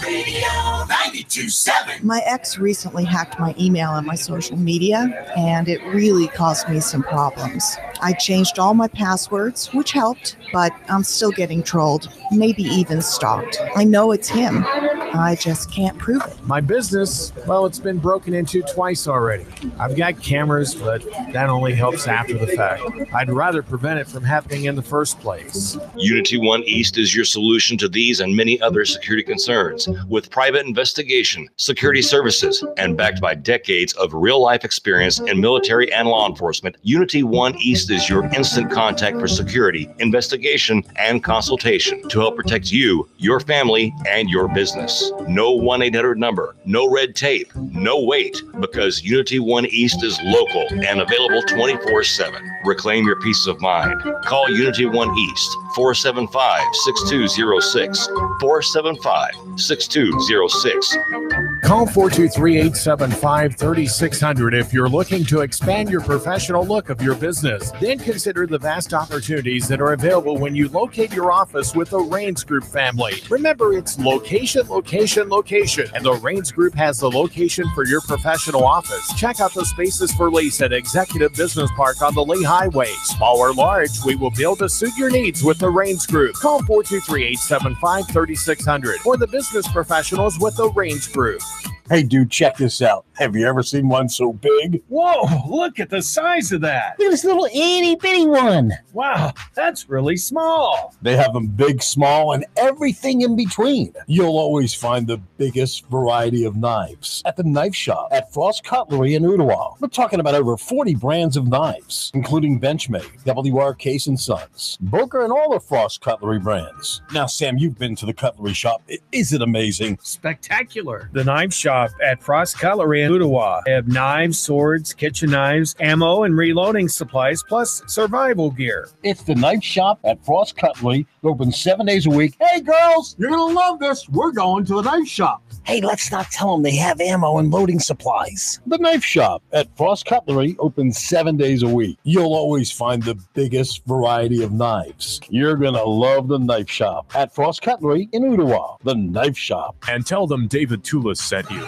B: Radio 92.7.
K: My ex recently hacked my email and my social media, and it really caused me some problems. I changed all my passwords, which helped, but I'm still getting trolled, maybe even stalked. I know it's him. I just can't prove it.
F: My business, well, it's been broken into twice already. I've got cameras, but that only helps after the fact. I'd rather prevent it from happening in the first place.
E: Unity One East is your solution to these and many other security concerns. With private investigation, security services, and backed by decades of real-life experience in military and law enforcement, Unity One East is your instant contact for security, investigation, and consultation to help protect you, your family, and your business. No 1-800 number, no red tape, no wait, because Unity One East is local and available 24/7. Reclaim your peace of mind. Call Unity One East, 475-6206, 475-6206.
F: Call 423-875-3600 if you're looking to expand your professional look of your business. Then consider the vast opportunities that are available when you locate your office with the Raines Group family. Remember, it's location, location, location. And the Raines Group has the location for your professional office. Check out the spaces for lease at Executive Business Park on the Lee Highway. Small or large, we will be able to suit your needs with the Raines Group. Call 423-875-3600 for the business professionals with the Raines Group.
L: Hey, dude, check this out. Have you ever seen one so big?
M: Whoa, look at the size of that.
L: Look at this little itty-bitty one.
M: Wow, that's really small.
L: They have them big, small, and everything in between. You'll always find the biggest variety of knives at the knife shop at Frost Cutlery in Ottawa. We're talking about over 40 brands of knives, including Benchmade, WR Case & Sons, Berke, and all the Frost Cutlery brands. Now, Sam, you've been to the cutlery shop. Is it amazing?
M: Spectacular. The knife shop at Frost Cutlery in Ottawa. They have knives, swords, kitchen knives, ammo, and reloading supplies, plus survival gear.
L: It's the knife shop at Frost Cutlery. Open 7 days a week. Hey, girls, you're going to love this. We're going to the knife shop. Hey, let's not tell them they have ammo and loading supplies. The knife shop at Frost Cutlery opens 7 days a week. You'll always find the biggest variety of knives. You're going to love the knife shop at Frost Cutlery in Ottawa. The knife shop.
F: And tell them David Toulis sent you.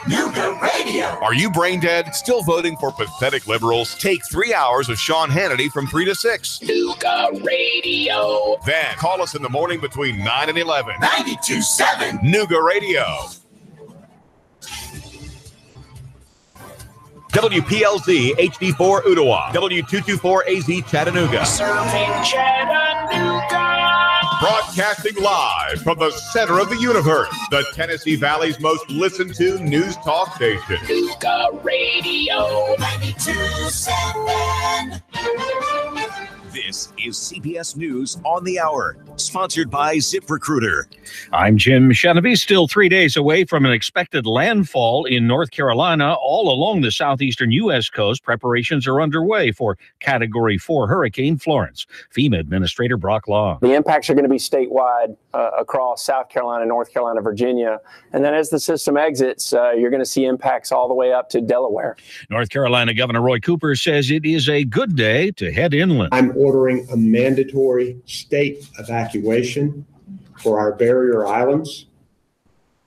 B: Nuga Radio.
C: Are you brain dead? Still voting for pathetic liberals? Take 3 hours of Sean Hannity from 3 to 6.
B: Nuga Radio.
C: Then call us in the morning between 9 and 11.
B: 92.7
C: Nuga Radio. WPLZ HD4 Ottawa. W224AZ Chattanooga.
B: Serving Chattanooga.
C: Broadcasting live from the center of the universe, the Tennessee Valley's most listened to news talk station.
B: Nuga Radio 92.7.
N: This is CBS News on the Hour, sponsored by ZipRecruiter.
M: I'm Jim Chenevy, still 3 days away from an expected landfall in North Carolina. All along the southeastern U.S. coast, preparations are underway for Category 4 Hurricane Florence. FEMA Administrator Brock Long.
O: The impacts are going to be statewide across South Carolina, North Carolina, Virginia. And then as the system exits, you're going to see impacts all the way up to Delaware.
M: North Carolina Governor Roy Cooper says it is a good day to head inland.
P: I'm ordering a mandatory state evacuation for our barrier islands.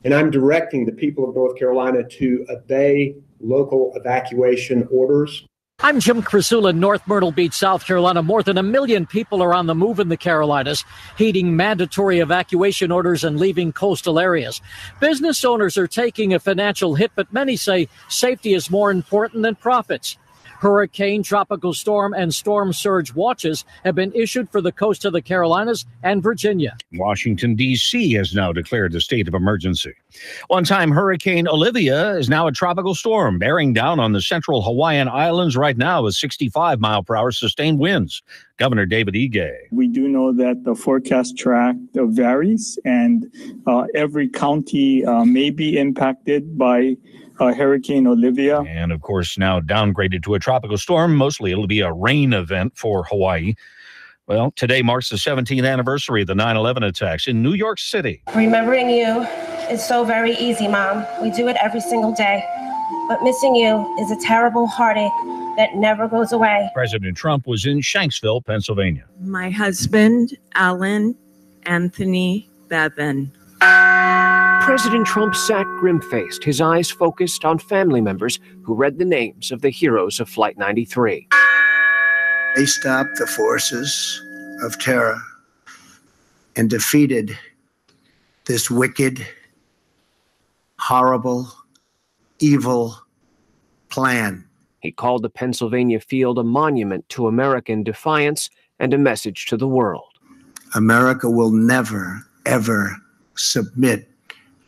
P: And I'm directing the people of North Carolina to obey local evacuation orders.
Q: I'm Jim Krasula in North Myrtle Beach, South Carolina. More than 1 million people are on the move in the Carolinas, heeding mandatory evacuation orders and leaving coastal areas. Business owners are taking a financial hit, but many say safety is more important than profits. Hurricane, tropical storm, and storm surge watches have been issued for the coast of the Carolinas and Virginia.
M: Washington, D.C. has now declared a state of emergency. One-time Hurricane Olivia is now a tropical storm, bearing down on the central Hawaiian Islands right now with 65-mile-per-hour sustained winds. Governor David Ige.
R: We do know that the forecast track varies, and every county may be impacted by Hurricane Olivia.
M: And, of course, now downgraded to a tropical storm. Mostly it'll be a rain event for Hawaii. Well, today marks the 17th anniversary of the 9/11 attacks in New York City.
S: Remembering you is so very easy, Mom. We do it every single day. But missing you is a terrible heartache that never goes away.
M: President Trump was in Shanksville, Pennsylvania.
T: My husband, Alan Anthony Bevan.
U: President Trump sat grim-faced, his eyes focused on family members who read the names of the heroes of Flight 93.
V: They stopped the forces of terror and defeated this wicked, horrible, evil plan.
U: He called the Pennsylvania field a monument to American defiance and a message to the world.
V: America will never, ever submit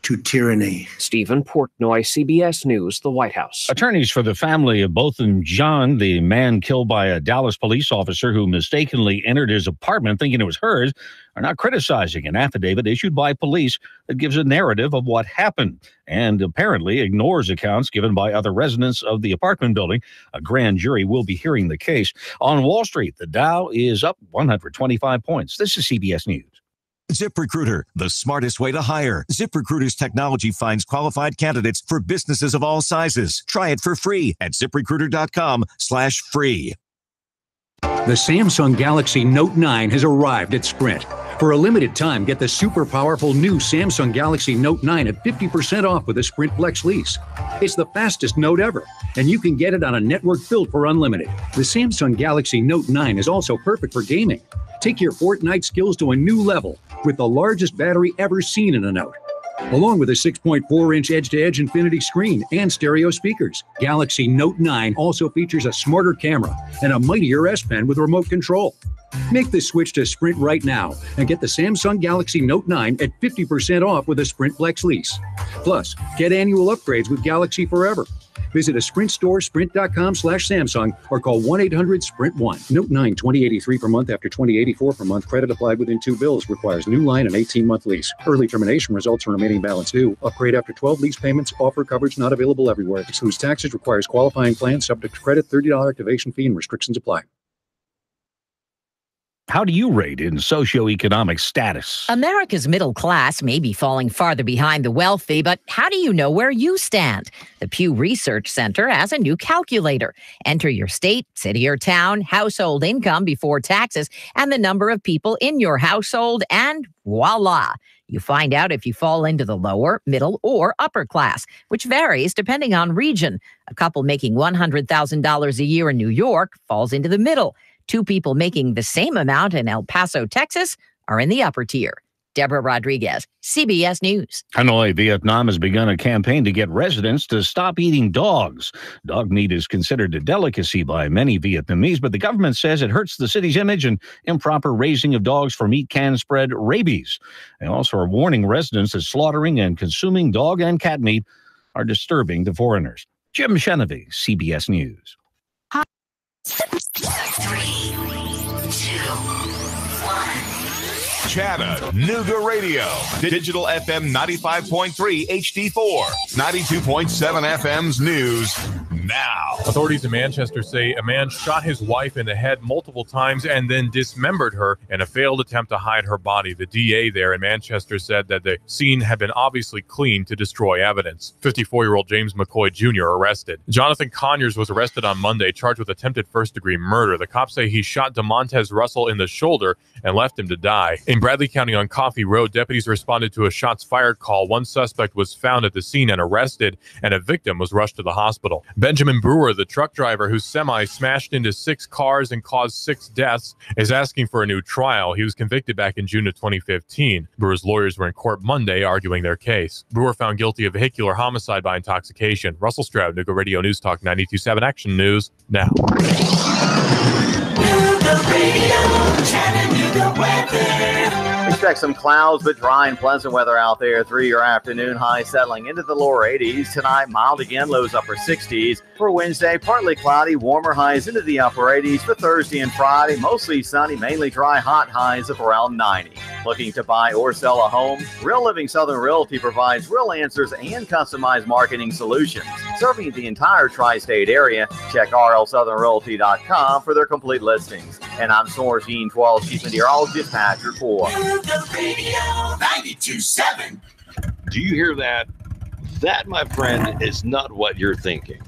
V: to tyranny.
U: Stephen Portnoy, CBS News, the White House.
M: Attorneys for the family of Botham Jean, the man killed by a Dallas police officer who mistakenly entered his apartment thinking it was hers, are not criticizing an affidavit issued by police that gives a narrative of what happened and apparently ignores accounts given by other residents of the apartment building. A grand jury will be hearing the case. On Wall Street, the Dow is up 125 points. This is CBS News.
N: ZipRecruiter, the smartest way to hire. ZipRecruiter's technology finds qualified candidates for businesses of all sizes. Try it for free at ZipRecruiter.com/free.
G: The Samsung Galaxy Note 9 has arrived at Sprint. For a limited time, get the super powerful new Samsung Galaxy Note 9 at 50% off with a Sprint Flex lease. It's the fastest Note ever, and you can get it on a network built for unlimited. The Samsung Galaxy Note 9 is also perfect for gaming. Take your Fortnite skills to a new level with the largest battery ever seen in a Note, along with a 6.4-inch edge-to-edge infinity screen and stereo speakers. Galaxy Note 9 also features a smarter camera and a mightier S Pen with remote control. Make the switch to Sprint right now and get the Samsung Galaxy Note 9 at 50% off with a Sprint Flex lease. Plus, get annual upgrades with Galaxy Forever. Visit a Sprint store, sprint.com/Samsung, or call 1-800-SPRINT1. Note 9, $20.83 per month after $20.84 per month. Credit applied within 2 bills. Requires new line and 18-month lease. Early termination results in remaining balance due. Upgrade after 12 lease payments. Offer coverage not available everywhere. Excludes taxes. Requires qualifying plan. Subject to credit. $30 activation fee and restrictions apply.
M: How do you rate in socioeconomic status?
H: America's middle class may be falling farther behind the wealthy, but how do you know where you stand? The Pew Research Center has a new calculator. Enter your state, city or town, household income before taxes, and the number of people in your household, and voila! You find out if you fall into the lower, middle, or upper class, which varies depending on region. A couple making $100,000 a year in New York falls into the middle. 2 people making the same amount in El Paso, Texas, are in the upper tier. Deborah Rodriguez, CBS News.
M: Hanoi, Vietnam has begun a campaign to get residents to stop eating dogs. Dog meat is considered a delicacy by many Vietnamese, but the government says it hurts the city's image, and improper raising of dogs for meat can spread rabies. They also are warning residents that slaughtering and consuming dog and cat meat are disturbing to foreigners. Jim Chenevy, CBS News.
B: 3, 2, 1.
C: Chattanooga Radio. Digital FM 95.3 HD4. 92.7 FM's news now.
W: Authorities in Manchester say a man shot his wife in the head multiple times and then dismembered her in a failed attempt to hide her body. The DA there in Manchester said that the scene had been obviously cleaned to destroy evidence. 54-year-old James McCoy Jr. arrested. Jonathan Conyers was arrested on Monday, charged with attempted first-degree murder. The cops say he shot DeMontez Russell in the shoulder and left him to die. In Bradley County on Coffee Road, deputies responded to a shots fired call. One suspect was found at the scene and arrested, and a victim was rushed to the hospital. Benjamin Brewer, the truck driver whose semi smashed into 6 cars and caused 6 deaths, is asking for a new trial. He was convicted back in June of 2015. Brewer's lawyers were in court Monday arguing their case. Brewer found guilty of vehicular homicide by intoxication. Russell Stroud, Nuga Radio News Talk 92.7 Action News now.
J: Expect some clouds, but dry and pleasant weather out there through your afternoon. High settling into the lower 80s. Tonight, mild again, lows upper 60s. For Wednesday, partly cloudy, warmer highs into the upper 80s. For Thursday and Friday, mostly sunny, mainly dry, hot highs of around 90. Looking to buy or sell a home? Real Living Southern Realty provides real answers and customized marketing solutions. Serving the entire tri-state area, check rlsouthernrealty.com for their complete listings. And I'm Source Gene 12, Chief Meteorologist Patrick Ford.
B: Radio 92.7.
E: Do you hear that? That, my friend, is not what you're thinking.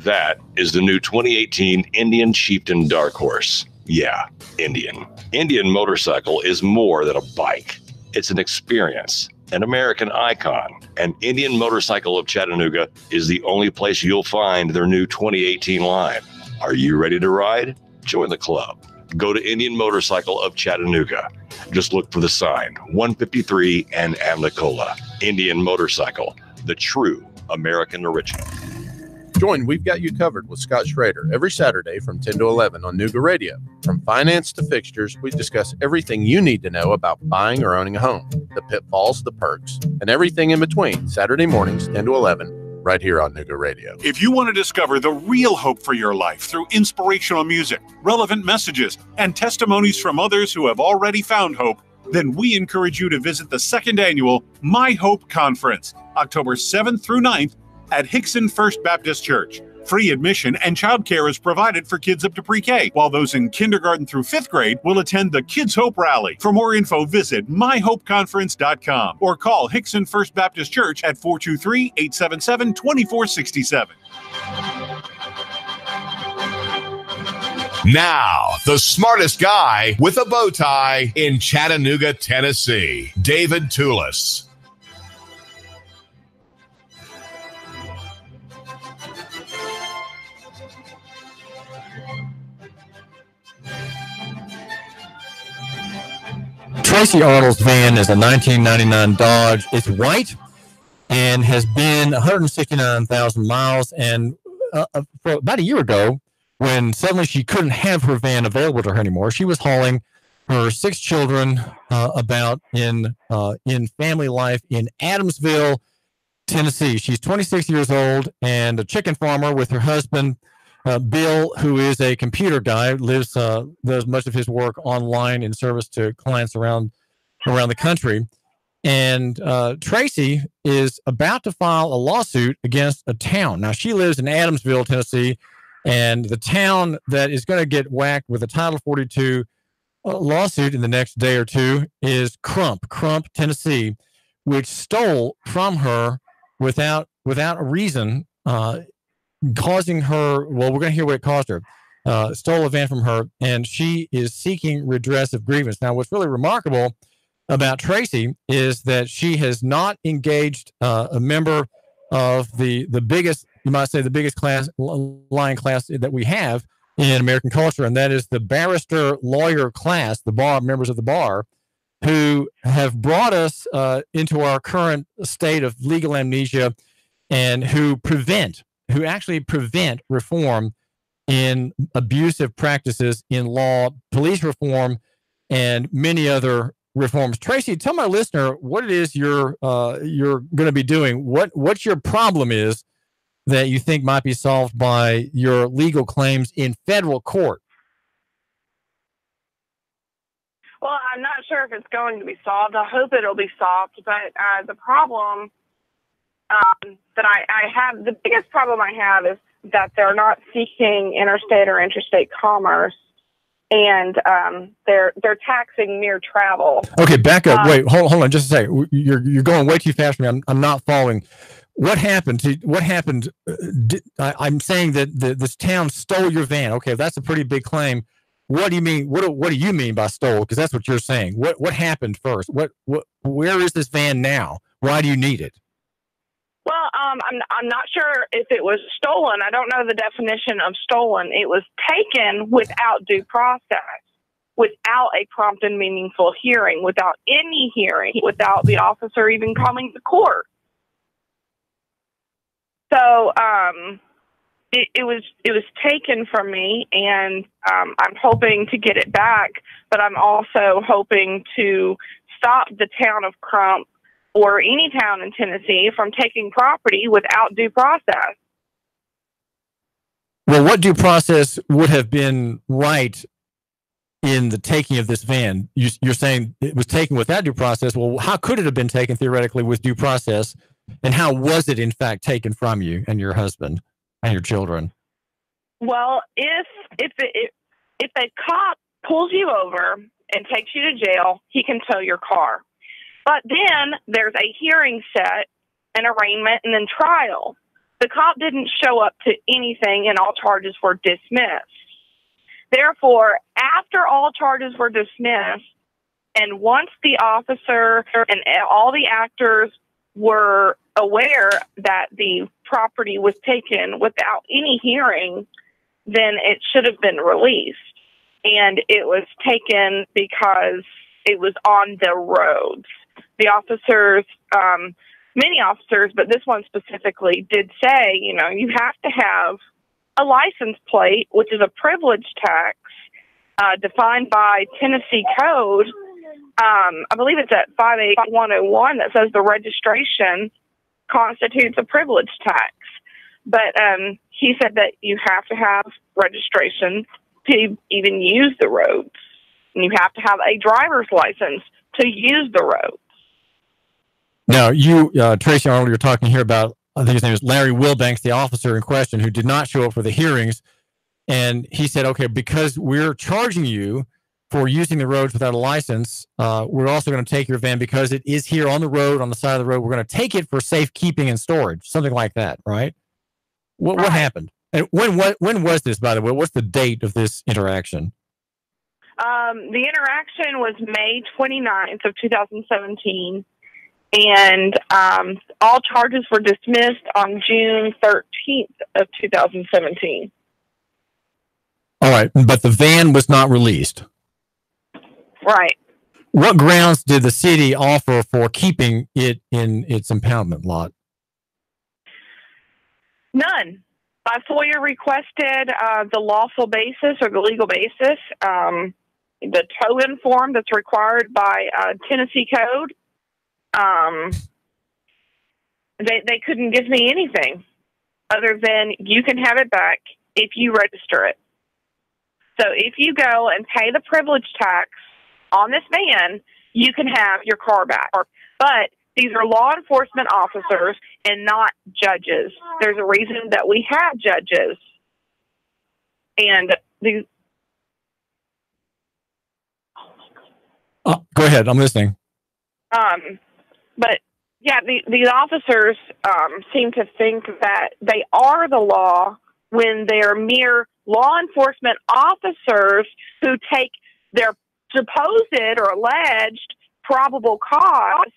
E: That is the new 2018 Indian Chieftain Dark Horse. Yeah, Indian. Indian motorcycle is more than a bike. It's an experience, an American icon. And Indian Motorcycle of Chattanooga is the only place you'll find their new 2018 line. Are you ready to ride? Join the club. Go to Indian Motorcycle of Chattanooga. Just look for the sign, 153 and Amnicola. Indian Motorcycle, the true American original.
I: Join We've Got You Covered with Scott Schrader every Saturday from 10 to 11 on Nuga Radio. From finance to fixtures, we discuss everything you need to know about buying or owning a home, the pitfalls, the perks, and everything in between. Saturday mornings, 10 to 11, right here on Nuga Radio.
X: If you want to discover the real hope for your life through inspirational music, relevant messages, and testimonies from others who have already found hope, then we encourage you to visit the 2nd annual My Hope Conference, October 7th through 9th at Hickson First Baptist Church. Free admission and childcare is provided for kids up to pre-K, while those in kindergarten through 5th grade will attend the Kids Hope Rally. For more info, visit myhopeconference.com or call Hickson First Baptist Church at 423-877-2467.
C: Now, the smartest guy with a bow tie in Chattanooga, Tennessee, David Toulis.
A: Tracy Arnold's van is a 1999 Dodge. It's white and has been 169,000 miles. And for about a year ago, when suddenly she couldn't have her van available to her anymore, she was hauling her 6 children about in family life in Adamsville, Tennessee. She's 26 years old and a chicken farmer with her husband, Bill, who is a computer guy, does much of his work online in service to clients around the country. And Tracy is about to file a lawsuit against a town. Now, she lives in Adamsville, Tennessee, and the town that is going to get whacked with a Title 42 lawsuit in the next day or two is Crump, Tennessee, which stole from her without a reason, causing her, well, we're going to hear what it caused her, stole a van from her, and she is seeking redress of grievance. Now, what's really remarkable about Tracy is that she has not engaged a member of the biggest, you might say, the biggest line class that we have in American culture, and that is the barrister lawyer class, the bar members of the bar, who have brought us into our current state of legal amnesia, and who actually prevent reform in abusive practices in law, police reform, and many other reforms. Tracy, tell my listener what it is you're going to be doing. What your problem is that you think might be solved by your legal claims in federal court.
D: Well, I'm not sure if it's going to be solved. I hope it'll be solved, but the problem that I have, the biggest problem I have is that they're not seeking interstate or interstate commerce, and they're taxing mere travel.
A: Okay, back up. Wait, hold on, just a second. You're going way too fast for me. I'm not following. What happened? I'm saying that this town stole your van. Okay, that's a pretty big claim. What do you mean? What do you mean by stole? Because that's what you're saying. What happened first? Where is this van now? Why do you need it?
D: Well, I'm not sure if it was stolen. I don't know the definition of stolen. It was taken without due process, without a prompt and meaningful hearing, without any hearing, without the officer even coming to court. So it was taken from me, and I'm hoping to get it back. But I'm also hoping to stop the town of Crump or any town in Tennessee from taking property without due process.
A: Well, what due process would have been right in the taking of this van? You're saying it was taken without due process. Well, how could it have been taken theoretically with due process? And how was it, in fact, taken from you and your husband and your children?
D: Well, if a cop pulls you over and takes you to jail, he can tow your car. But then there's a hearing set, an arraignment, and then trial. The cop didn't show up to anything, and all charges were dismissed. Therefore, after all charges were dismissed, and once the officer and all the actors were aware that the property was taken without any hearing, then it should have been released. And it was taken because it was on the roads. The officers, many officers, but this one specifically, did say, you have to have a license plate, which is a privilege tax defined by Tennessee Code. I believe it's at 58101 that says the registration constitutes a privilege tax. But he said that you have to have registration to even use the roads. And you have to have a driver's license to use the roads.
A: Now, you, Tracy Arnold, you're talking here about I think his name is Larry Wilbanks, the officer in question, who did not show up for the hearings. And he said, okay, because we're charging you for using the roads without a license, we're also going to take your van because it is here on the road, on the side of the road. We're going to take it for safekeeping and storage, something like that, right? What happened? And when was this, by the way? What's the date of this interaction?
D: The interaction was May 29th of 2017, and all charges were dismissed on June 13th of 2017.
A: All right, but the van was not released.
D: Right.
A: What grounds did the city offer for keeping it in its impoundment lot?
D: None. FOIA requested the lawful basis or the legal basis, the tow-in form that's required by Tennessee Code. They couldn't give me anything other than you can have it back if you register it. So if you go and pay the privilege tax on this van, you can have your car back. But these are law enforcement officers and not judges. There's a reason that we have judges. And these...
A: Go ahead. I'm listening.
D: But yeah, these officers seem to think that they are the law when they're mere law enforcement officers who take their supposed or alleged probable cause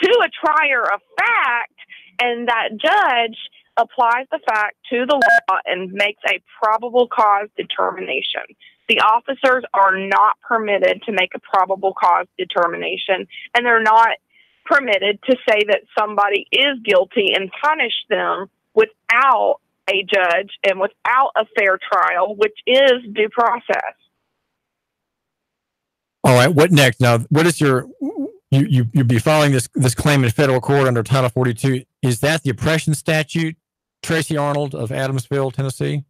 D: to a trier of fact, and that judge applies the fact to the law and makes a probable cause determination. The officers are not permitted to make a probable cause determination, and they're not permitted to say that somebody is guilty and punish them without a judge and without a fair trial, which is due process.
A: All right. What next? Now, what is your... You'd be filing this claim in federal court under Title 42. Is that the oppression statute, Tracy Arnold of Adamsville, Tennessee?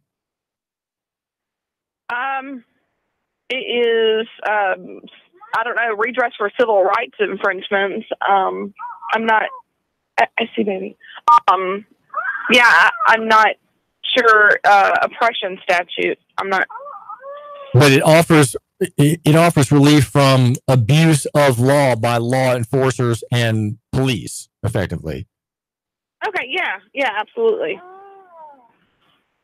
D: It is, I don't know, redress for civil rights infringements. I'm not, I see, baby. Yeah, I'm not sure, oppression statute. I'm not.
A: But it offers relief from abuse of law by law enforcers and police, effectively.
D: Okay, yeah, absolutely.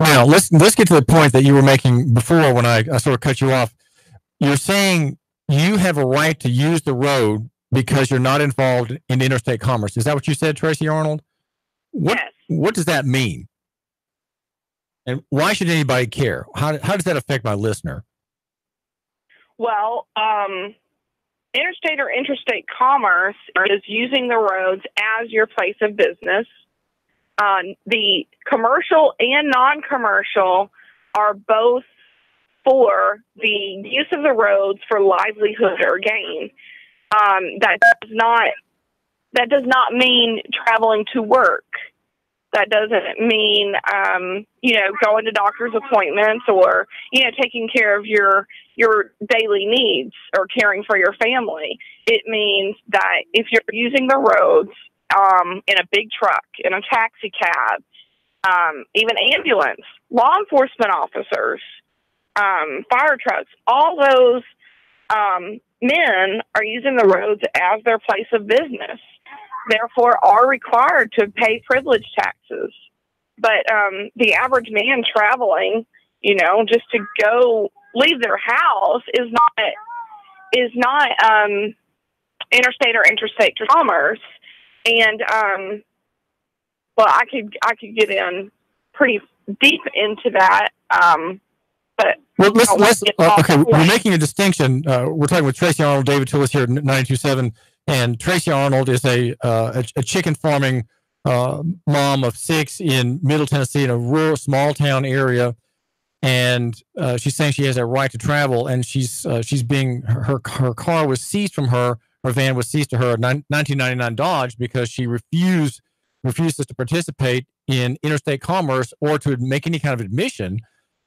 A: Now, let's get to the point that you were making before when I sort of cut you off. You're saying you have a right to use the road because you're not involved in interstate commerce. Is that what you said, Tracy Arnold? Yes. What does that mean? And why should anybody care? How does that affect my listener?
D: Well, interstate or interstate commerce is using the roads as your place of business. The commercial and non-commercial are both for the use of the roads for livelihood or gain. That does not mean traveling to work. That doesn't mean, going to doctor's appointments or, taking care of your daily needs or caring for your family. It means that if you're using the roads in a big truck, in a taxi cab, even ambulance, law enforcement officers, fire trucks, all those men are using the roads as their place of business, therefore are required to pay privilege taxes. But the average man traveling, just to go leave their house is not interstate or interstate commerce. And I could get in pretty deep into that. But
A: let's okay. We're making a distinction. We're talking with Tracy Arnold, David Tillis here at 92.7, and Tracy Arnold is a chicken farming mom of 6 in Middle Tennessee in a rural small town area, and she's saying she has a right to travel, and she's being her car was seized from her. Her van was seized to her, a 1999 Dodge, because she refuses to participate in interstate commerce or to make any kind of admission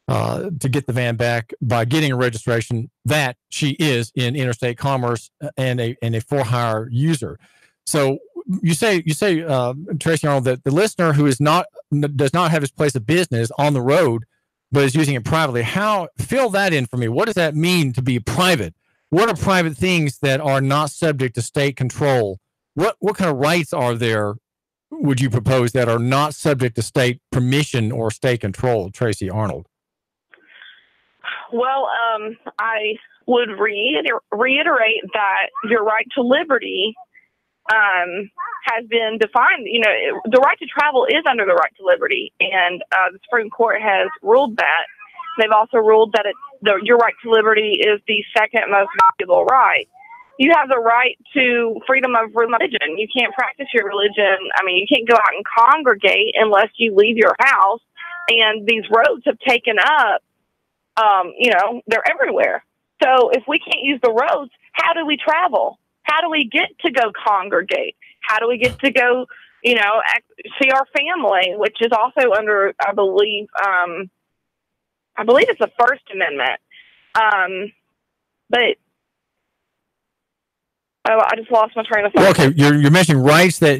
A: to get the van back by getting a registration that she is in interstate commerce and a for-hire user. So you say, Tracy Arnold, that the listener who does not have his place of business on the road, but is using it privately. Fill that in for me. What does that mean to be private? What are private things that are not subject to state control? What kind of rights are there, would you propose, that are not subject to state permission or state control, Tracy Arnold?
D: Well, I would reiterate that your right to liberty has been defined. You know, the right to travel is under the right to liberty, and the Supreme Court has ruled that. They've also ruled that your right to liberty is the second most valuable right. You have the right to freedom of religion. You can't practice your religion. I mean, you can't go out and congregate unless you leave your house. And these roads have taken up, you know, they're everywhere. So if we can't use the roads, how do we travel? How do we get to go congregate? How do we get to go, you know, see our family, which is also under, I believe it's the First Amendment. But I just lost my train of thought.
A: Okay, you're mentioning rights that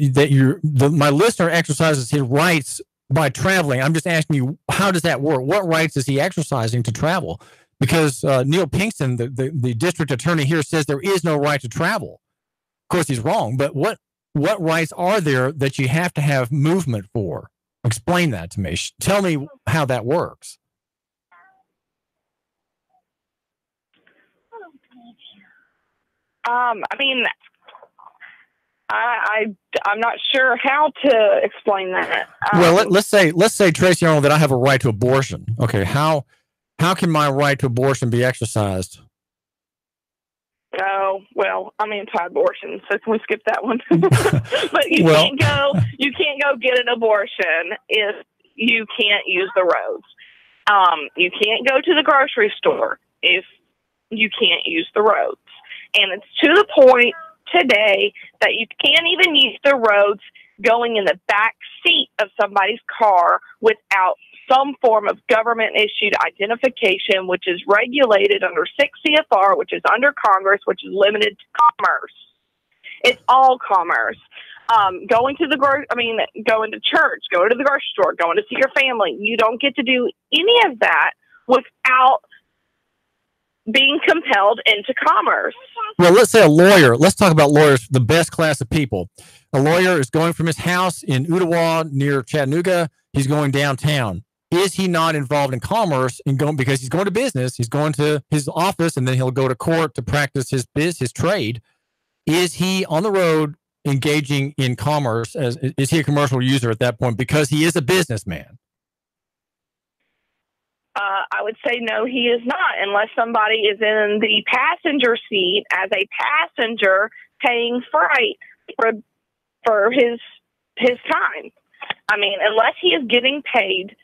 A: my listener exercises his rights by traveling. I'm just asking you, how does that work? What rights is he exercising to travel? Because Neil Pinkston, the district attorney here, says there is no right to travel. Of course, he's wrong. But what rights are there that you have to have movement for? Explain that to me. Tell me how that works.
D: I mean, I'm not sure how to explain that.
A: Well, let's say Tracy Arnold, that I have a right to abortion. Okay, how can my right to abortion be exercised?
D: Oh, well, I'm anti-abortion, so can we skip that one? But you can't go get an abortion if you can't use the roads. You can't go to the grocery store if you can't use the roads. And it's to the point today that you can't even use the roads going in the back seat of somebody's car without some form of government-issued identification, which is regulated under 6 CFR, which is under Congress, which is limited to commerce. It's all commerce. Going to church, going to the grocery store, going to see your family. You don't get to do any of that without being compelled into commerce.
A: Well, let's say a lawyer. Let's talk about lawyers, the best class of people. A lawyer is going from his house in Ottawa near Chattanooga. He's going downtown. Is he not involved in commerce because he's going to business? He's going to his office, and then he'll go to court to practice his trade. Is he on the road engaging in commerce? Is he a commercial user at that point because he is a businessman?
D: I would say no, he is not, unless somebody is in the passenger seat as a passenger paying freight for his time. I mean, unless he is getting paid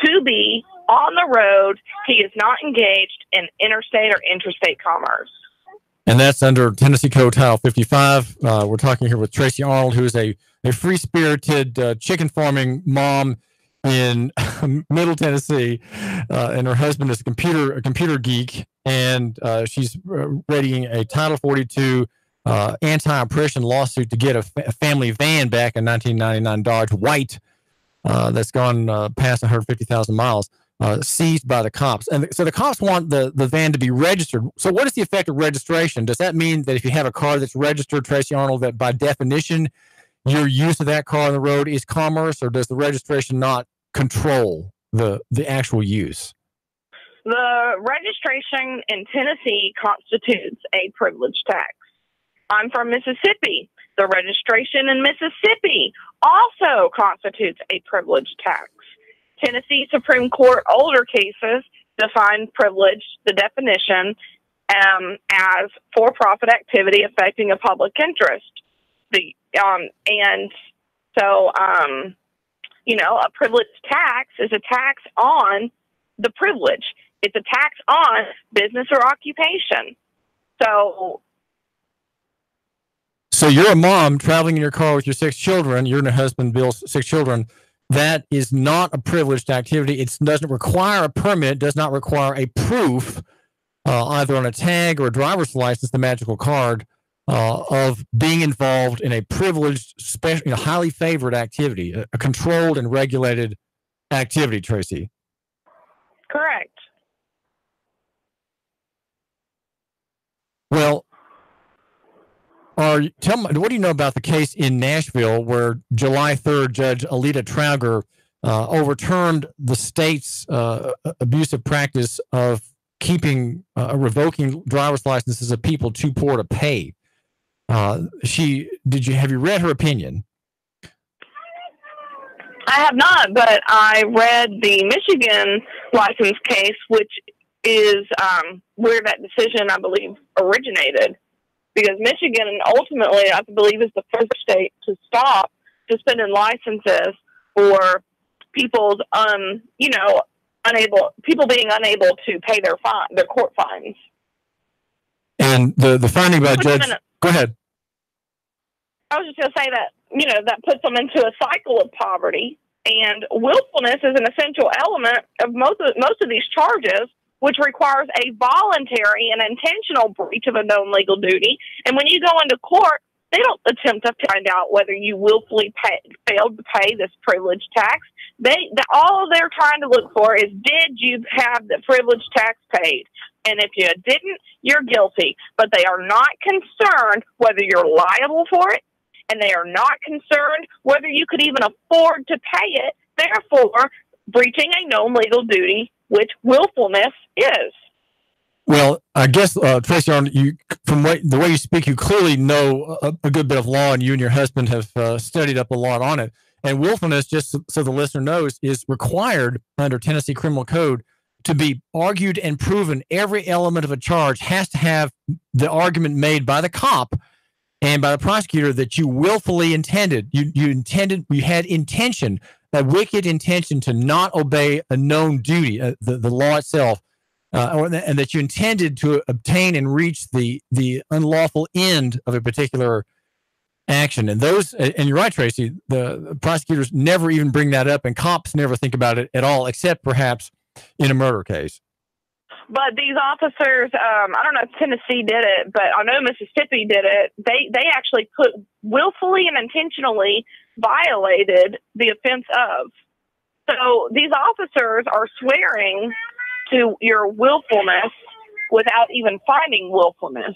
D: to be on the road, he is not engaged in interstate or interstate commerce.
A: And that's under Tennessee Code Title 55. We're talking here with Tracy Arnold, who is a free-spirited chicken farming mom in Middle Tennessee, and her husband is a computer geek, and she's readying a Title 42 anti-oppression lawsuit to get a family van back, in 1999 Dodge White that's gone past 150,000 miles, seized by the cops. And so the cops want the van to be registered. So what is the effect of registration? Does that mean that if you have a car that's registered, Tracy Arnold, that by definition your use of that car on the road is commerce, or does the registration not control the actual use?
D: The registration in Tennessee constitutes a privilege tax. I'm from Mississippi. The registration in Mississippi also constitutes a privilege tax. Tennessee Supreme Court older cases define privilege, the definition, as for-profit activity affecting a public interest. A privilege tax is a tax on the privilege. It's a tax on business or occupation. So
A: you're a mom traveling in your car with your 6 children. You and your husband, Bill's 6 children. That is not a privileged activity. It doesn't require a permit, does not require a proof, either on a tag or a driver's license, the magical card, of being involved in a privileged, special, highly favored activity, a controlled and regulated activity, Tracy.
D: Correct.
A: Well, tell me, what do you know about the case in Nashville where July 3rd, Judge Alita Trauger overturned the state's abusive practice of revoking driver's licenses of people too poor to pay? Have you read her opinion?
D: I have not, but I read the Michigan license case, which is where that decision, I believe, originated. Because Michigan ultimately, I believe, is the first state to stop suspending licenses for people's, people being unable to pay their court fines.
A: And the finding by Judge, go ahead.
D: I was just going to say that, that puts them into a cycle of poverty, and willfulness is an essential element of most of these charges, which requires a voluntary and intentional breach of a known legal duty. And when you go into court, they don't attempt to find out whether you willfully failed to pay this privilege tax. All they're trying to look for is, did you have the privilege tax paid? And if you didn't, you're guilty. But they are not concerned whether you're liable for it, and they are not concerned whether you could even afford to pay it, therefore breaching a known legal duty, which willfulness is.
A: Well, I guess, Tracy, from the way you speak, you clearly know a good bit of law, and you and your husband have studied up a lot on it. And willfulness, just so the listener knows, is required under Tennessee Criminal Code to be argued and proven. Every element of a charge has to have the argument made by the cop and by the prosecutor that you willfully intended. You had intention, a wicked intention to not obey a known duty, the law itself, and that you intended to obtain and reach the unlawful end of a particular action. And you're right, Tracy, the prosecutors never even bring that up, and cops never think about it at all, except perhaps in a murder case.
D: But these officers, I don't know if Tennessee did it, but I know Mississippi did it. They actually willfully and intentionally violated the offense of. So these officers are swearing to your willfulness without even finding willfulness.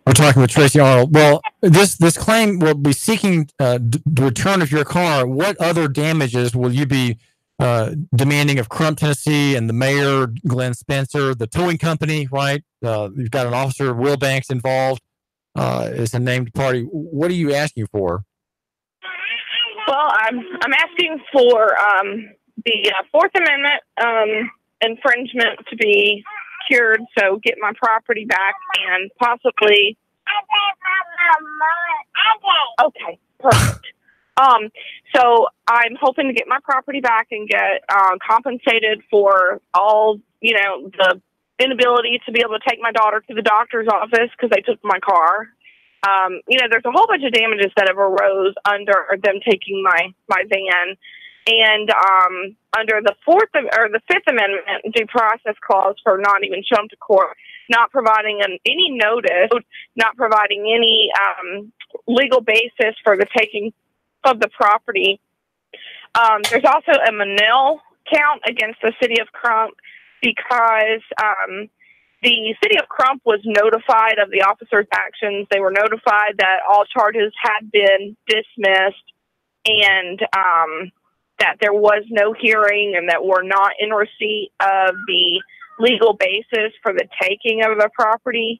A: We're talking with Tracy Arnold. Well, this claim will be seeking the return of your car. What other damages will you be demanding of Crump, Tennessee, and the mayor, Glenn Spencer, the towing company, right? You've got an officer, Will Banks, involved as a named party. What are you asking for?
D: Well, I'm asking for the Fourth Amendment infringement to be cured, so get my property back and possibly. Okay, perfect. So I'm hoping to get my property back and get compensated for all, the inability to be able to take my daughter to the doctor's office because they took my car. There's a whole bunch of damages that have arose under them taking my van. And under the Fifth Amendment due process clause for not even showing to court, not providing any notice, not providing any legal basis for the taking of the property. There's also a Manel count against the city of Crump because the city of Crump was notified of the officers' actions. They were notified that all charges had been dismissed and that there was no hearing and that we're not in receipt of the legal basis for the taking of the property.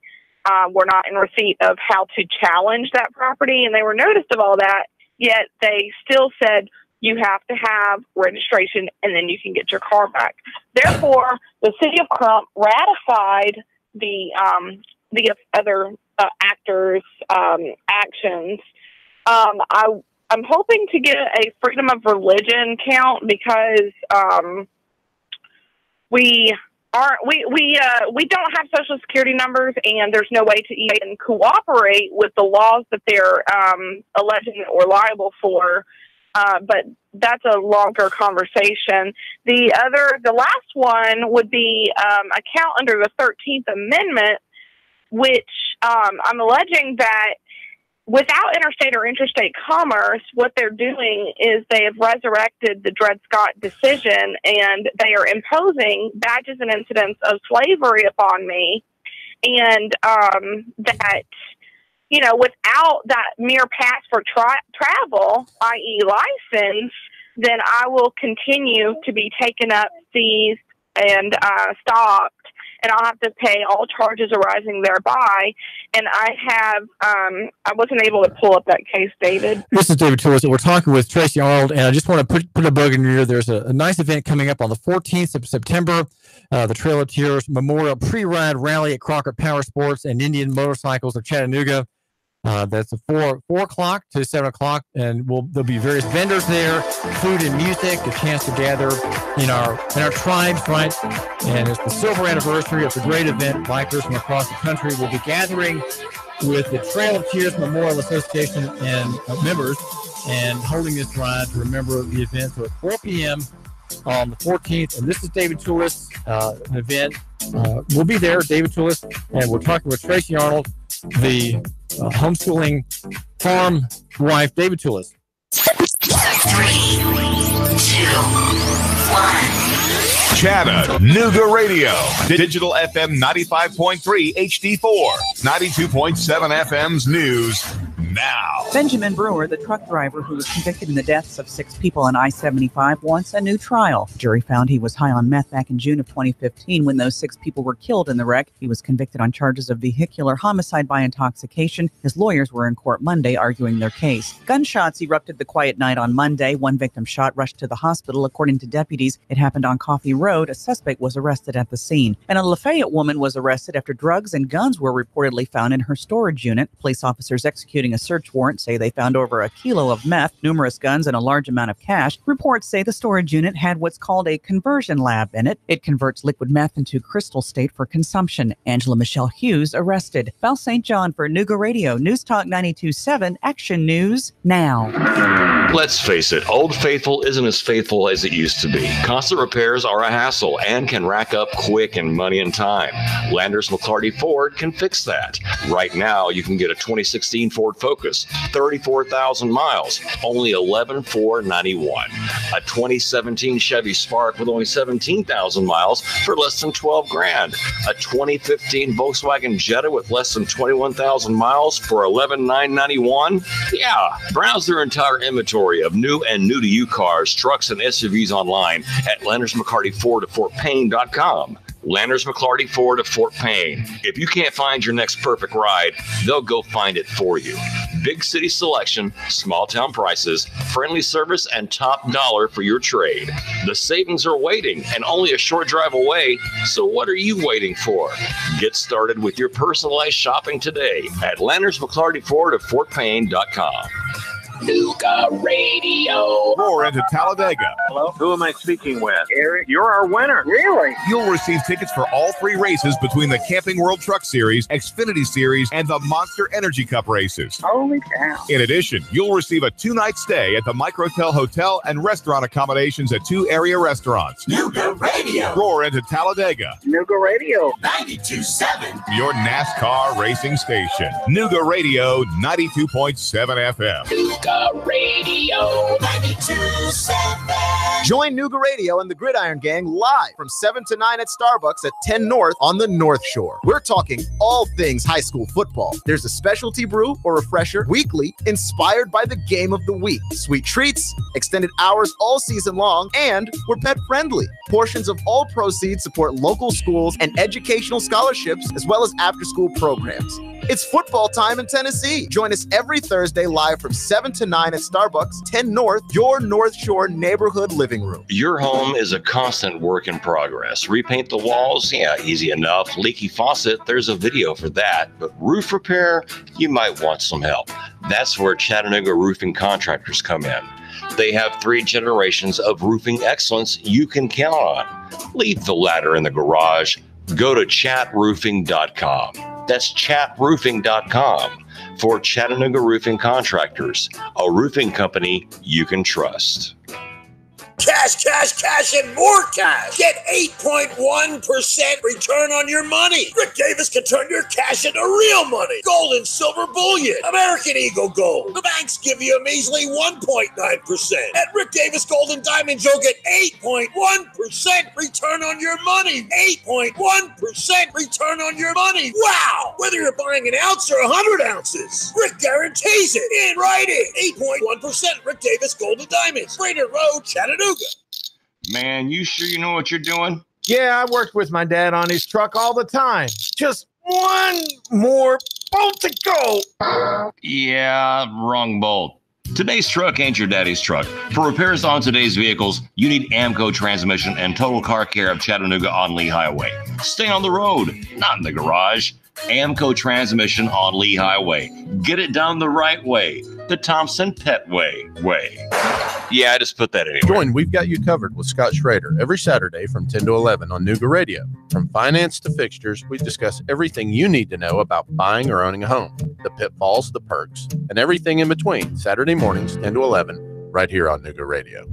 D: We're not in receipt of how to challenge that property, and they were noticed of all that, yet they still said you have to have registration and then you can get your car back. Therefore, the city of Crump ratified the other actors' actions. I'm hoping to get a freedom of religion count because we don't have social security numbers, and there's no way to even cooperate with the laws that they're alleging that we're liable for. but that's a longer conversation. The last one would be a count under the 13th Amendment, which I'm alleging that without interstate or interstate commerce, what they're doing is they have resurrected the Dred Scott decision, and they are imposing badges and incidents of slavery upon me. And that, you know, without that mere pass for travel, i.e. license, then I will continue to be taken up, seized, and stopped. And I'll have to pay all charges arising thereby. And I wasn't able to pull up that case, David.
A: This is David Toulis, and we're talking with Tracy Arnold. And I just want to put a bug in your ear. There's a nice event coming up on the 14th of September. The Trail of Tears Memorial Pre-Ride Rally at Crockett Power Sports and Indian Motorcycles of Chattanooga. That's a 4 o'clock to 7 o'clock, and there'll be various vendors there, food and music, a chance to gather in our tribes, right? And it's the silver anniversary of the great event. Bikers from across the country will be gathering with the Trail of Tears Memorial Association and members and holding this ride to remember the event. So at 4 p.m. on the 14th, and this is David Toulis, an event. We'll be there, David Toulis, and we're talking with Tracy Arnold, the homeschooling farm wife, David Toulis.
B: 3, 2, 1.
C: Chattanooga Radio, Digital FM 95.3 HD4, 92.7 FM's news now.
F: Benjamin Brewer, the truck driver who was convicted in the deaths of 6 people on I-75, wants a new trial. The jury found he was high on meth back in June of 2015 when those 6 people were killed in the wreck. He was convicted on charges of vehicular homicide by intoxication. His lawyers were in court Monday arguing their case. Gunshots erupted the quiet night on Monday. One victim shot rushed to the hospital. According to deputies, it happened on Coffee Road. A suspect was arrested at the scene. And a Lafayette woman was arrested after drugs and guns were reportedly found in her storage unit. Police officers executing a search warrant say they found over a kilo of meth, numerous guns, and a large amount of cash. Reports say the storage unit had what's called a conversion lab in it. It converts liquid meth into crystal state for consumption. Angela Michelle Hughes arrested. Val St. John for Nooga Radio, News Talk 92.7, Action News Now.
E: Let's face it, Old Faithful isn't as faithful as it used to be. Constant repairs are a hassle and can rack up quick and money and time. Landers McLarty Ford can fix that. Right now, you can get a 2016 Ford Focus, 34,000 miles, only $11,491. A 2017 Chevy Spark with only 17,000 miles for less than $12,000. A 2015 Volkswagen Jetta with less than 21,000 miles for $11,991. Yeah, browse their entire inventory of new and new-to-you cars, trucks, and SUVs online at LandersMcCartyFord@FortPayne.com. Landers McLarty Ford of Fort Payne. If you can't find your next perfect ride, they'll go find it for you. Big city selection, small town prices, friendly service, and top dollar for your trade. The savings are waiting and only a short drive away, so what are you waiting for? Get started with your personalized shopping today at Landers McLarty Ford of FortPayne.com.
B: Nooga Radio.
C: Roar into Talladega.
K: Hello? Who am I speaking with? Eric, you're our winner. Really?
C: You'll receive tickets for all 3 races between the Camping World Truck Series, Xfinity Series, and the Monster Energy Cup races.
K: Holy cow.
C: In addition, you'll receive a 2-night stay at the Microtel Hotel and restaurant accommodations at 2 area restaurants.
B: Nooga Radio.
C: Roar into Talladega.
K: Nooga Radio.
B: 92.7.
C: Your NASCAR racing station. Nooga Radio 92.7 FM.
B: Nooga Radio 92.7.
L: Join Nooga Radio and the Gridiron Gang live from 7 to 9 at Starbucks at 10 North on the North Shore. We're talking all things high school football. There's a specialty brew or refresher weekly inspired by the game of the week. Sweet treats, extended hours all season long, and we're pet friendly. Portions of all proceeds support local schools and educational scholarships as well as after-school programs. It's football time in Tennessee. Join us every Thursday live from 7 to 9 at Starbucks, 10 North, your North Shore neighborhood living room.
E: Your home is a constant work in progress. Repaint the walls? Yeah, easy enough. Leaky faucet? There's a video for that. But roof repair? You might want some help. That's where Chattanooga Roofing Contractors come in. They have 3 generations of roofing excellence you can count on. Leave the ladder in the garage. Go to chatroofing.com. That's chatroofing.com. for Chattanooga Roofing Contractors, a roofing company you can trust.
B: Cash, cash, cash, and more cash. Get 8.1% return on your money. Rick Davis can turn your cash into real money. Gold and silver bullion. American Eagle Gold. The banks give you a measly 1.9%. At Rick Davis Gold and Diamonds, you'll get 8.1% return on your money. 8.1% return on your money. Wow! Whether you're buying an ounce or 100 ounces, Rick guarantees it in writing. 8.1% Rick Davis Gold and Diamonds. Brainerd Road, Chattanooga.
E: Man, you sure you know what you're doing?
O: Yeah, I worked with my dad on his truck all the time. Just one more bolt to go.
E: Yeah, wrong bolt. Today's truck ain't your daddy's truck. For repairs on today's vehicles, you need Amco Transmission and Total Car Care of Chattanooga on Lee Highway. Stay on the road, not in the garage. Amco Transmission on Lee Highway. Get it done the right way. The Thompson Pet way. Yeah, I just put that anywhere.
I: Join We've Got You Covered with Scott Schrader every Saturday from 10 to 11 on Nooga Radio. From finance to fixtures, we discuss everything you need to know about buying or owning a home, the pitfalls, the perks, and everything in between. Saturday mornings, 10 to 11, right here on Nooga Radio.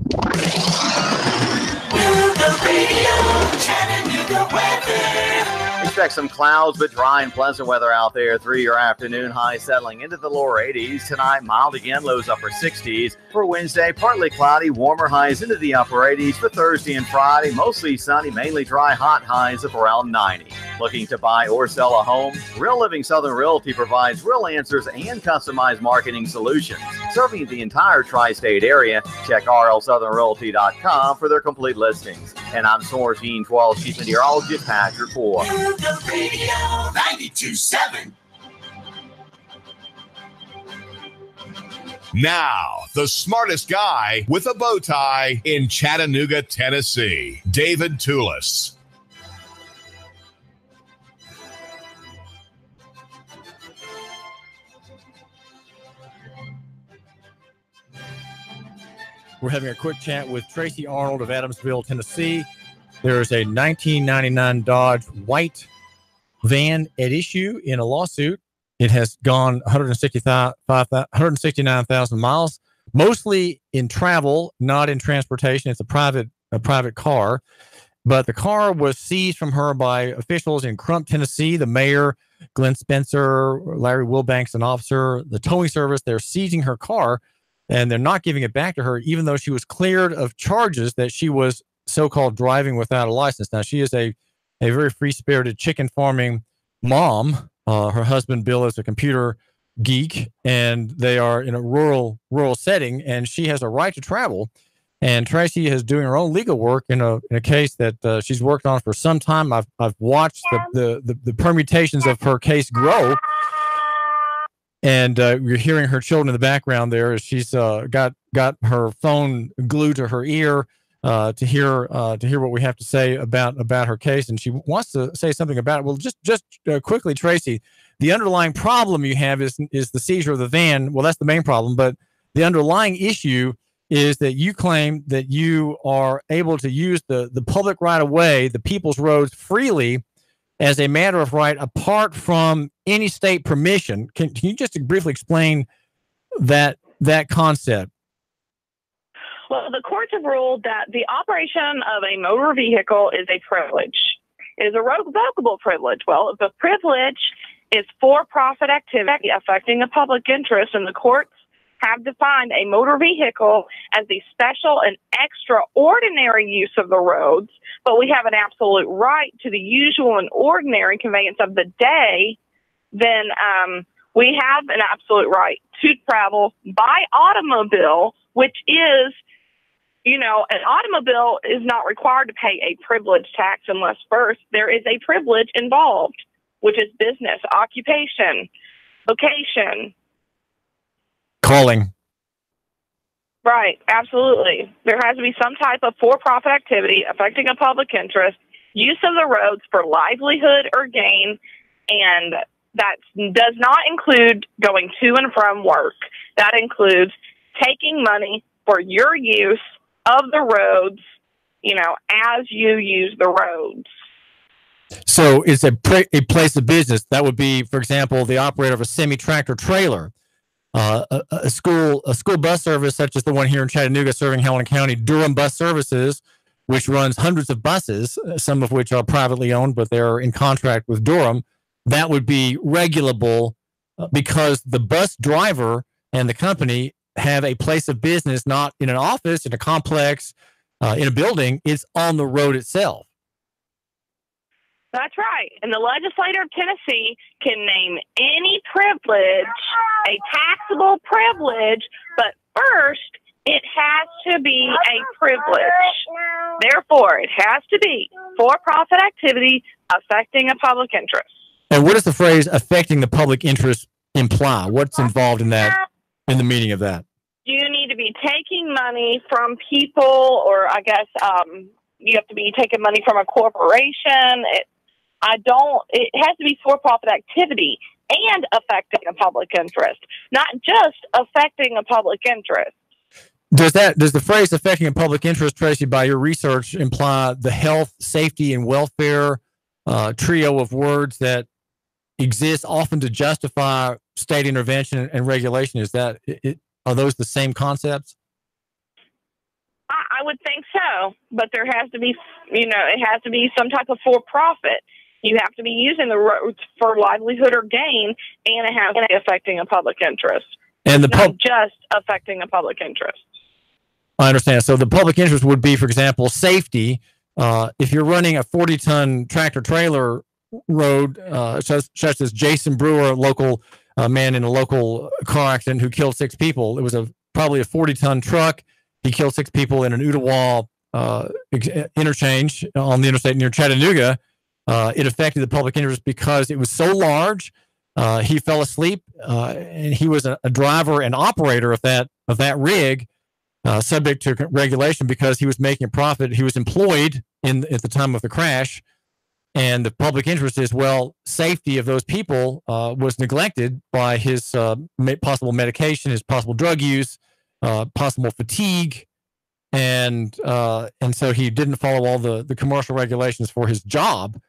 B: Nooga Radio, Chattanooga weather.
J: Expect some clouds, but dry and pleasant weather out there through your afternoon. High settling into the lower 80s. Tonight, mild again, lows upper 60s. For Wednesday, partly cloudy, warmer highs into the upper 80s. For Thursday and Friday, mostly sunny, mainly dry, hot highs of around 90. Looking to buy or sell a home? Real Living Southern Realty provides real answers and customized marketing solutions. Serving the entire tri-state area, check rlsouthernrealty.com for their complete listings. And I'm Source 12 Chief Meteorologist Patrick Ford.
B: Nooga Radio 92.7.
C: Now, the smartest guy with a bow tie in Chattanooga, Tennessee, David Toulis.
A: We're having a quick chat with Tracy Arnold of Adamsville, Tennessee. There's a 1999 Dodge white van at issue in a lawsuit. It has gone 169,000 miles, mostly in travel, not in transportation. It's a private car. But the car was seized from her by officials in Crump, Tennessee. The mayor, Glenn Spencer, Larry Wilbanks, an officer, the towing service, they're seizing her car. And they're not giving it back to her, even though she was cleared of charges that she was so-called driving without a license. Now, she is a very free-spirited chicken farming mom. Her husband, Bill, is a computer geek, and they are in a rural setting, and she has a right to travel. And Tracy is doing her own legal work in a case that she's worked on for some time. I've watched the permutations of her case grow. And you're hearing her children in the background there as she's got her phone glued to her ear to hear what we have to say about her case, and she wants to say something about it. Well, just quickly, Tracy, the underlying problem you have is the seizure of the van. Well, that's the main problem, but the underlying issue is that you claim that you are able to use the public right of way, the people's roads, freely as a matter of right, apart from any state permission. Can you just briefly explain that concept?
D: Well, the courts have ruled that the operation of a motor vehicle is a privilege. It is a revocable privilege. Well, if a privilege is for-profit activity affecting a public interest, and the courts have defined a motor vehicle as the special and extraordinary use of the roads, but we have an absolute right to the usual and ordinary conveyance of the day, then we have an absolute right to travel by automobile, which is, an automobile is not required to pay a privilege tax unless first there is a privilege involved, which is business, occupation, vocation.
A: Calling.
D: Right, absolutely. There has to be some type of for-profit activity affecting a public interest, use of the roads for livelihood or gain, and that does not include going to and from work. That includes taking money for your use of the roads, as you use the roads.
A: So it's a place of business. That would be, for example, the operator of a semi-tractor trailer, a school bus service such as the one here in Chattanooga serving Helena County, Durham Bus Services, which runs hundreds of buses, some of which are privately owned, but they're in contract with Durham. That would be regulable because the bus driver and the company have a place of business, not in an office, in a complex, in a building. It's on the road itself.
D: That's right. And the legislature of Tennessee can name any privilege a taxable privilege, but first, it has to be a privilege. Therefore, it has to be for-profit activity affecting a public interest.
A: And what does the phrase affecting the public interest imply? What's involved in that, in the meaning of that?
D: You need to be taking money from people, or I guess you have to be taking money from a corporation. It has to be for-profit activity and affecting a public interest, not just affecting a public interest.
A: Does the phrase affecting a public interest, Tracy, by your research, imply the health, safety, and welfare trio of words that exist often to justify state intervention and regulation? Are those the same concepts?
D: I would think so, but there has to be, it has to be some type of for-profit. You have to be using the roads for livelihood or gain, and it has to be affecting a public interest,
A: and
D: not just affecting a public interest.
A: I understand. So the public interest would be, for example, safety. If you're running a 40-ton tractor trailer road, such as Jason Brewer, a local man in a local car accident who killed 6 people. It was probably a 40-ton truck. He killed 6 people in an Ottawa interchange on the interstate near Chattanooga. It affected the public interest because it was so large. He fell asleep, and he was a driver and operator of that rig, subject to regulation because he was making a profit. He was employed at the time of the crash, and the public interest is, safety of those people was neglected by his possible medication, his possible drug use, possible fatigue, and so he didn't follow all the commercial regulations for his job,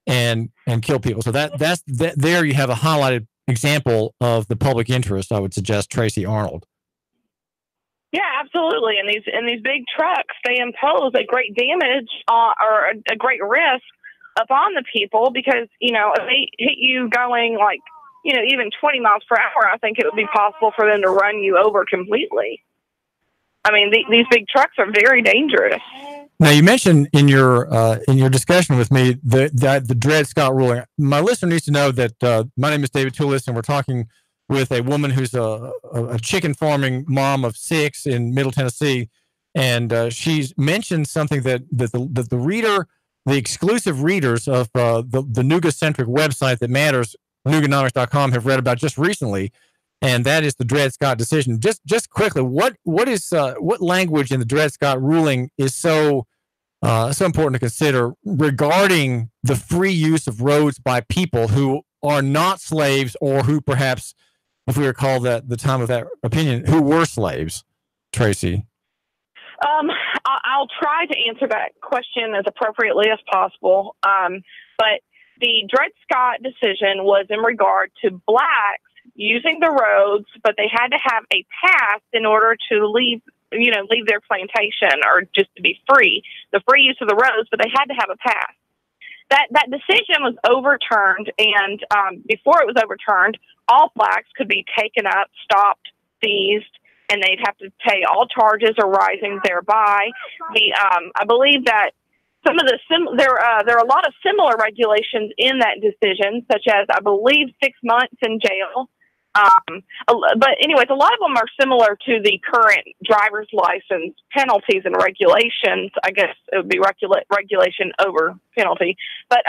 A: and kill people. So there you have a highlighted example of the public interest. I would suggest, Tracy Arnold.
D: Yeah, absolutely. And these big trucks, they impose a great damage or a great risk upon the people because, if they hit you going even 20 miles per hour, I think it would be possible for them to run you over completely. I mean, these big trucks are very dangerous.
A: Now, you mentioned in your discussion with me the Dred Scott ruling. My listener needs to know that my name is David Toulis, and we're talking with a woman who's a chicken farming mom of 6 in Middle Tennessee, and she's mentioned something that the reader, the exclusive readers of the Nougat-centric website that matters, Nouganomics.com, have read about just recently, and that is the Dred Scott decision. Just quickly, what language in the Dred Scott ruling is so important to consider regarding the free use of roads by people who are not slaves, or who perhaps, if we recall that the time of that opinion, who were slaves, Tracy?
D: I'll try to answer that question as appropriately as possible. But the Dred Scott decision was in regard to blacks using the roads, but they had to have a pass in order to leave their plantation, or just to be free, the free use of the roads, but they had to have a pass. That decision was overturned, and before it was overturned, all blacks could be taken up, stopped, seized, and they'd have to pay all charges arising thereby. I believe that some of there are a lot of similar regulations in that decision, such as, I believe, 6 months in jail. But anyways, a lot of them are similar to the current driver's license penalties and regulations. I guess it would be regulation over penalty. But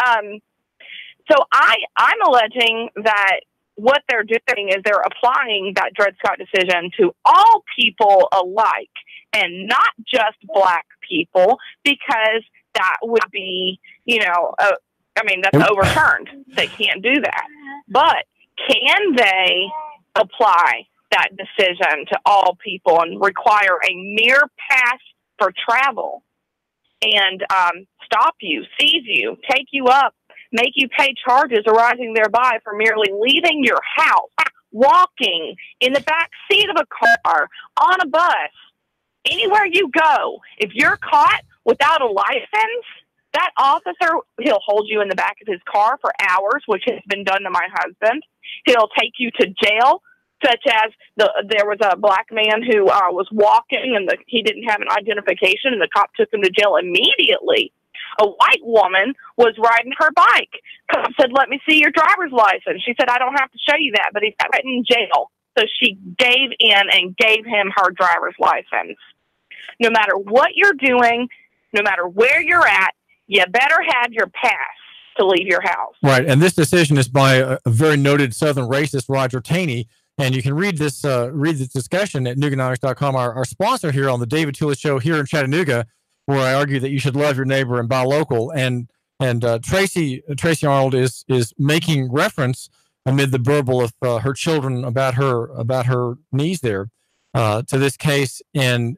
D: so I'm alleging that what they're doing is they're applying that Dred Scott decision to all people alike, and not just black people, because that would be, that's overturned. They can't do that. But can they apply that decision to all people and require a mere pass for travel and stop you, seize you, take you up, make you pay charges arising thereby for merely leaving your house, walking in the back seat of a car, on a bus, anywhere you go. If you're caught without a license, that officer, he'll hold you in the back of his car for hours, which has been done to my husband. He'll take you to jail, such as there was a black man who was walking and he didn't have an identification, and the cop took him to jail immediately. A white woman was riding her bike. Cop said, "Let me see your driver's license." She said, "I don't have to show you that," but he's got it in jail. So she gave in and gave him her driver's license. No matter what you're doing, no matter where you're at, you better have your pass to leave your house.
A: Right, and this decision is by a very noted Southern racist, Roger Taney, and you can read this discussion at Nuganomics.com, our sponsor here on the David Tulis Show here in Chattanooga, where I argue that you should love your neighbor and buy local. And Tracy Arnold is making reference amid the burble of her children about her niece there to this case. And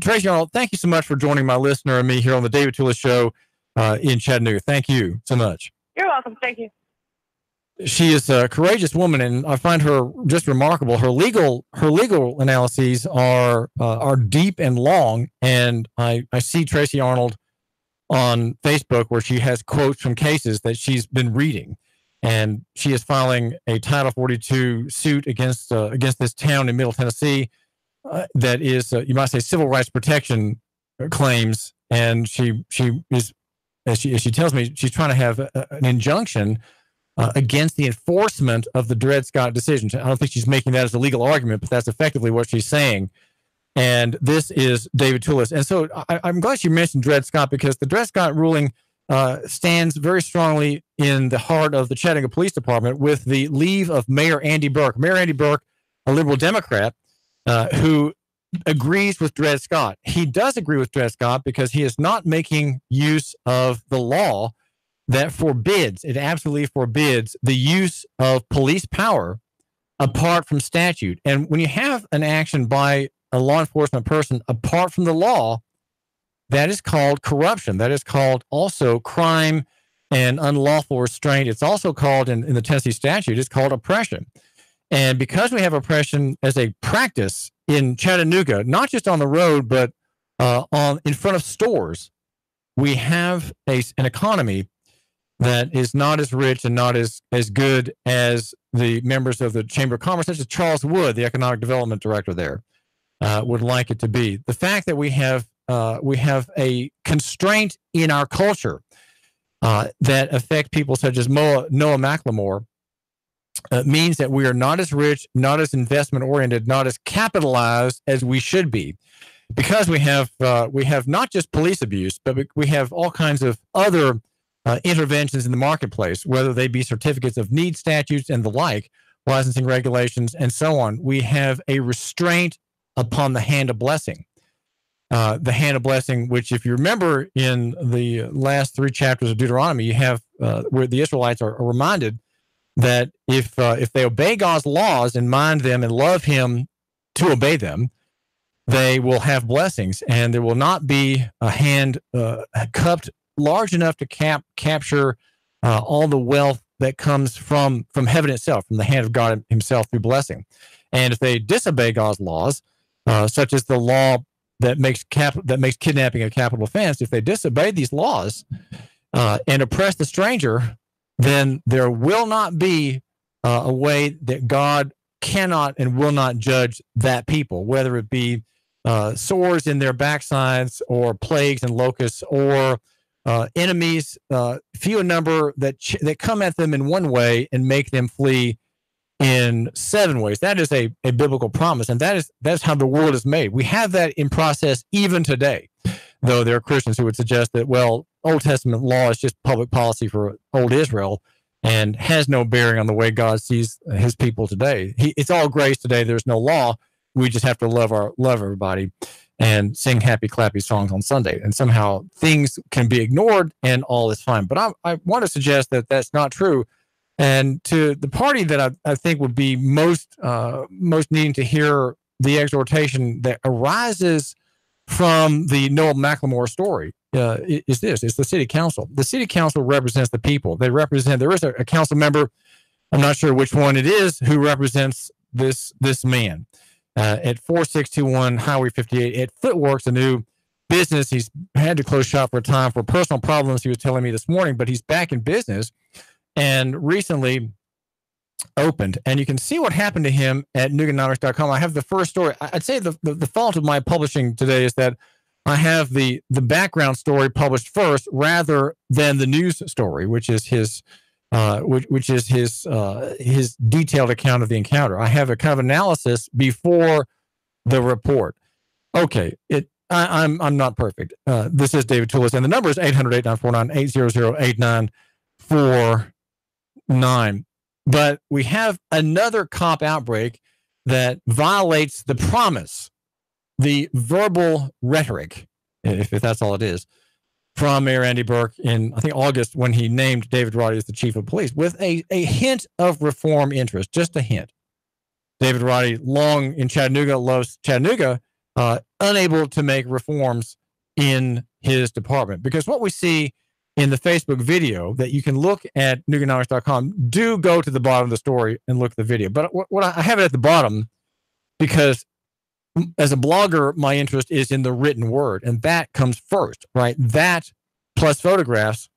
A: Tracy Arnold, thank you so much for joining my listener and me here on the David Tulis Show in Chattanooga. Thank you so much.
D: You're welcome. Thank you.
A: She is a courageous woman, and I find her just remarkable. Her legal analyses are deep and long, and I see Tracy Arnold on Facebook where she has quotes from cases that she's been reading, and she is filing a Title 42 suit against this town in Middle Tennessee that is you might say civil rights protection claims, and she is, as she tells me, she's trying to have an injunction against the enforcement of the Dred Scott decision. I don't think she's making that as a legal argument, but that's effectively what she's saying. And this is David Tulis. And so I'm glad you mentioned Dred Scott, because the Dred Scott ruling stands very strongly in the heart of the Chattanooga Police Department with the leave of Mayor Andy Berke. Mayor Andy Berke, a liberal Democrat who agrees with Dred Scott. He does agree with Dred Scott because he is not making use of the law that forbids, it absolutely forbids the use of police power apart from statute. And when you have an action by a law enforcement person apart from the law, that is called corruption. That is called also crime and unlawful restraint. It's also called in the Tennessee statute, it's called oppression. And because we have oppression as a practice in Chattanooga, not just on the road, but in front of stores, we have an economy that is not as rich and not as good as the members of the Chamber of Commerce, such as Charles Wood, the economic development director there, would like it to be. The fact that we have a constraint in our culture that affect people such as Noah McLemore means that we are not as rich, not as investment oriented, not as capitalized as we should be, because we have not just police abuse, but we have all kinds of other interventions in the marketplace, whether they be certificates of need statutes and the like, licensing regulations, and so on. We have a restraint upon the hand of blessing. The hand of blessing, which, if you remember in the last 3 chapters of Deuteronomy, you have where the Israelites are reminded that if they obey God's laws and mind them and love Him to obey them, they will have blessings, and there will not be a hand cupped large enough to capture all the wealth that comes from heaven itself, from the hand of God Himself through blessing. And if they disobey God's laws, such as the law that makes kidnapping a capital offense, if they disobey these laws and oppress the stranger, then there will not be a way that God cannot and will not judge that people, whether it be sores in their backsides or plagues and locusts or enemies, few in number that come at them in one way and make them flee in 7 ways. That is a biblical promise, and that's how the world is made. We have that in process even today, though there are Christians who would suggest that, well, Old Testament law is just public policy for old Israel and has no bearing on the way God sees His people today. It's all grace today. There's no law. We just have to love everybody and sing happy clappy songs on Sunday, and somehow things can be ignored and all is fine. But I want to suggest that that's not true. And to the party that I think would be most needing to hear the exhortation that arises from the Noah McLemore story, is this: it's the city council. The city council represents the people. They represent. There is a council member, I'm not sure which one it is, who represents this man at 4621 Highway 58 at Footworks, a new business. He's had to close shop for a time for personal problems, he was telling me this morning, but he's back in business and recently opened. And you can see what happened to him at Nuganomics.com. I have the first story. I'd say the fault of my publishing today is that I have the background story published first rather than the news story, which is his his detailed account of the encounter. I have a kind of analysis before the report. Okay, I'm not perfect. This is David Toulis, and the number is 800-8949, 800-8949. But we have another cop outbreak that violates the promise, the verbal rhetoric, if that's all it is, from Mayor Andy Berke in, I think, August, when he named David Roddy as the chief of police, with a hint of reform interest, just a hint. David Roddy, long in Chattanooga, loves Chattanooga, unable to make reforms in his department. Because what we see in the Facebook video that you can look at Nuganomics.com, do go to the bottom of the story and look at the video. But what I have it at the bottom because as a blogger, my interest is in the written word, and that comes first, right? That plus photographs,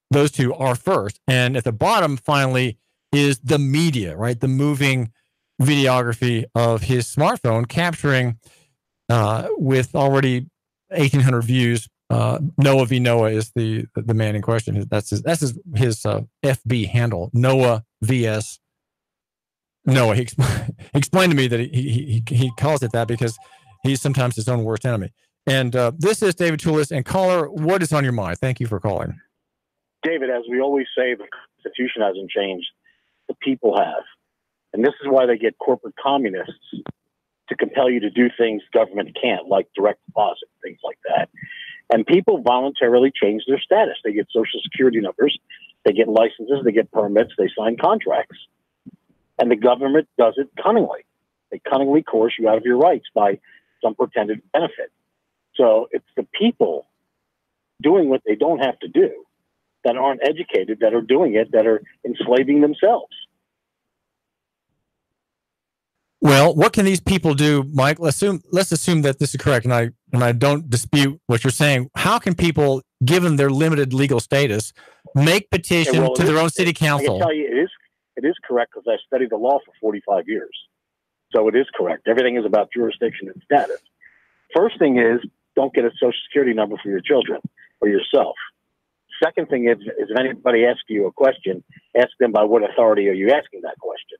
A: those two are first. And at the bottom, finally, is the media, right? The moving videography of his smartphone capturing with already 1,800 views. Noah v. Noah is the man in question. That's his FB handle, Noah VS Noah. He explained to me that he calls it that because he's sometimes his own worst enemy. And this is David Toulis. And caller, what is on your mind? Thank you for calling.
P: David, as we always say, the Constitution hasn't changed. The people have. And this is why they get corporate communists to compel you to do things government can't, like direct deposit, things like that. And people voluntarily change their status. They get Social Security numbers, they get licenses, they get permits, they sign contracts. And the government does it cunningly. They cunningly coerce you out of your rights by some pretended benefit. So it's the people doing what they don't have to do, that aren't educated, that are doing it, that are enslaving themselves.
A: Well, what can these people do, Mike? Let's assume that this is correct, and I don't dispute what you're saying. How can people, given their limited legal status, make petition to their own city council?
P: I can tell you, it is correct because I studied the law for 45 years. So it is correct. Everything is about jurisdiction and status. First thing is, don't get a Social Security number for your children or yourself. Second thing is if anybody asks you a question, ask them by what authority are you asking that question.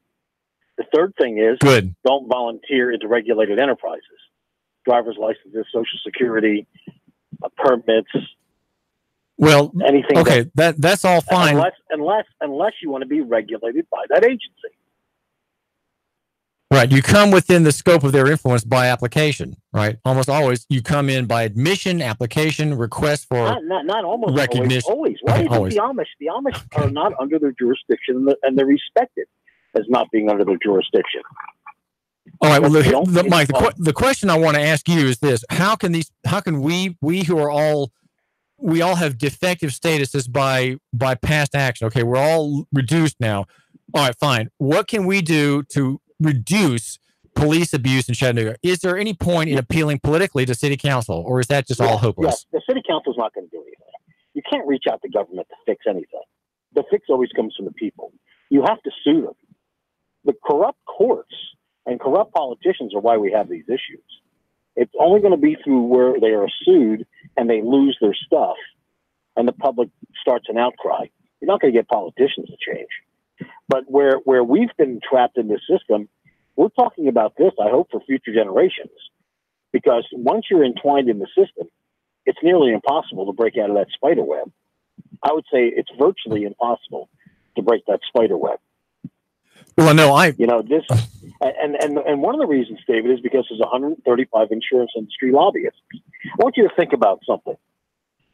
P: The third thing is, don't volunteer into regulated enterprises. Driver's licenses, Social Security, permits.
A: Well,
P: anything.
A: Okay, that's all fine.
P: Unless you want to be regulated by that agency.
A: Right, you come within the scope of their influence by application. Right, almost always you come in by admission, application, request for
P: not almost
A: recognition.
P: Always. Why do you think the Amish? The Amish are not under their jurisdiction, and they're respected as not being under their jurisdiction.
A: All right. Well, Mike, the question I want to ask you is this: How can we who are all have defective statuses by past action? Okay, we're all reduced now. All right, fine. What can we do to reduce police abuse in Chattanooga? Is there any point in appealing politically to city council, or is that just all hopeless?
P: Yeah, the city council is not going to do anything. You can't reach out to government to fix anything. The fix always comes from the people. You have to sue them. The corrupt courts and corrupt politicians are why we have these issues. It's only going to be through where they are sued and they lose their stuff and the public starts an outcry. You're not going to get politicians to change. But where we've been trapped in this system, we're talking about this, I hope, for future generations. Because once you're entwined in the system, it's nearly impossible to break out of that spider web. I would say it's virtually impossible to break that spider web.
A: Well, no,
P: this, and one of the reasons, David, is because there's 135 insurance industry lobbyists. I want you to think about something.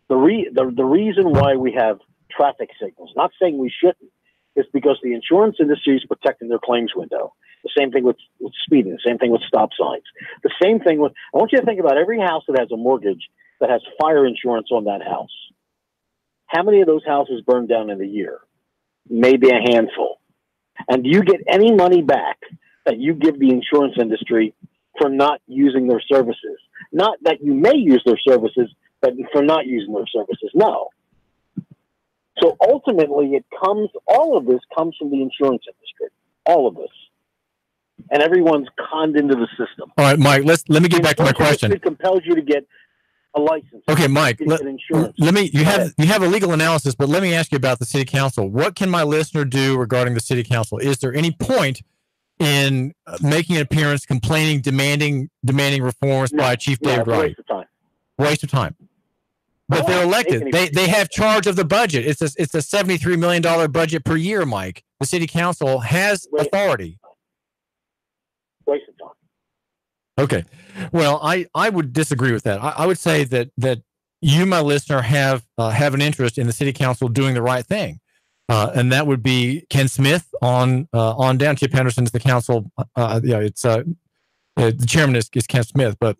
P: The reason why we have traffic signals, not saying we shouldn't, It's because the insurance industry is protecting their claims window. The same thing with speeding, the same thing with stop signs, the same thing with, I want you to think about every house that has a mortgage that has fire insurance on that house. How many of those houses burn down in a year? Maybe a handful. And do you get any money back that you give the insurance industry for not using their services? Not that you may use their services, but for not using their services. No. So ultimately, all of this comes from the insurance industry. All of this. And everyone's conned into the system.
A: All right, Mike, let me get back to my question.
P: It compels you to get a license.
A: Okay, Mike,
P: you
A: have a legal analysis, but let me ask you about the city council. What can my listener do regarding the city council? Is there any point in making an appearance, complaining, demanding reforms by Chief David Wright?
P: Waste of time.
A: Waste of time. But they're elected. They have charge of the budget. It's a $73 million budget per year, Mike. The city council has authority.
P: Waste of time.
A: Okay. Well, I would disagree with that. I would say that you, my listener, have an interest in the city council doing the right thing. And that would be Ken Smith on down. Chip Henderson's the council. The chairman is Ken Smith, but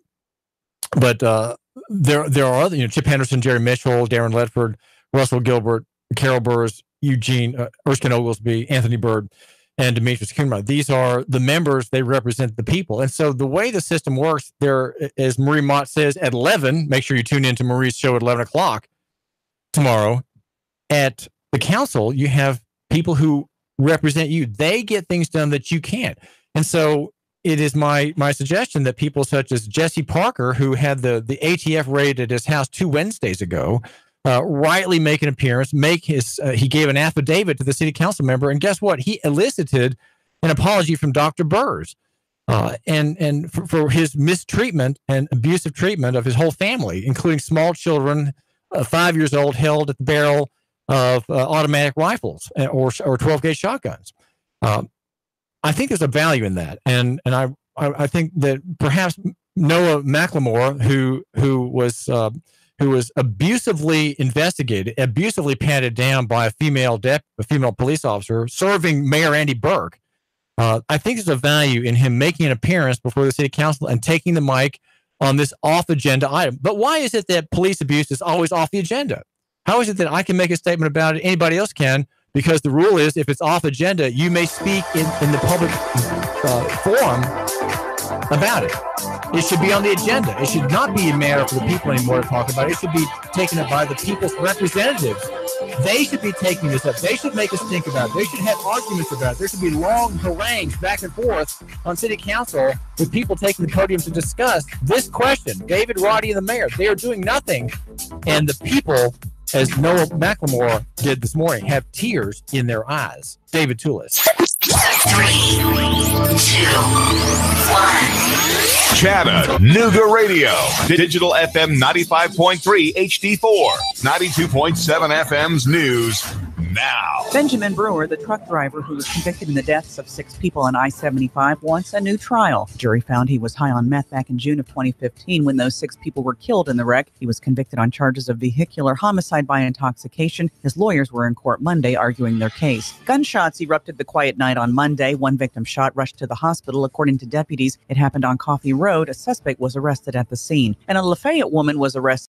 A: there are other, Chip Henderson, Jerry Mitchell, Darren Ledford, Russell Gilbert, Carol Burrs, Eugene Erskine Oglesby, Anthony Byrd, and Demetrius Coonrod. These are the members. They represent the people. And so the way the system works, there, as Marie Mott says, at 11, make sure you tune in to Marie's show at 11 o'clock tomorrow. At the council, you have people who represent you. They get things done that you can't. And so it is my suggestion that people such as Jesse Parker, who had the ATF raid at his house 2 Wednesdays ago, rightly make an appearance, he gave an affidavit to the city council member, and guess what? He elicited an apology from Dr. Burrs, and for his mistreatment and abusive treatment of his whole family, including small children, 5 years old, held at the barrel of automatic rifles or 12-gauge shotguns. I think there's a value in that, and I think that perhaps Noah McLemore, who was abusively investigated, abusively patted down by a female police officer serving Mayor Andy Berke. I think there's a value in him making an appearance before the city council and taking the mic on this off-agenda item. But why is it that police abuse is always off the agenda? How is it that I can make a statement about it, anybody else can? Because the rule is, if it's off agenda, you may speak in the public forum about it. It should be on the agenda. It should not be a matter for the people anymore to talk about it. It should be taken up by the people's representatives. They should be taking this up. They should make us think about it. They should have arguments about it. There should be long harangues back and forth on city council with people taking the podium to discuss this question. David, Roddy, and the mayor, they are doing nothing. And the people, as Noah McLemore did this morning, have tears in their eyes. David Toulis.
B: 3, 2, 1.
C: Chattanooga Radio. Digital FM 95.3 HD4. 92.7 FM's news now.
F: Benjamin Brewer, the truck driver who was convicted in the deaths of 6 people on I-75, wants a new trial. Jury found he was high on meth back in June of 2015 when those 6 people were killed in the wreck. He was convicted on charges of vehicular homicide by intoxication. His lawyers were in court Monday arguing their case. Gunshots erupted the quiet night on Monday. One victim shot rushed to the hospital. According to deputies, it happened on Coffee Road. A suspect was arrested at the scene. And a Lafayette woman was arrested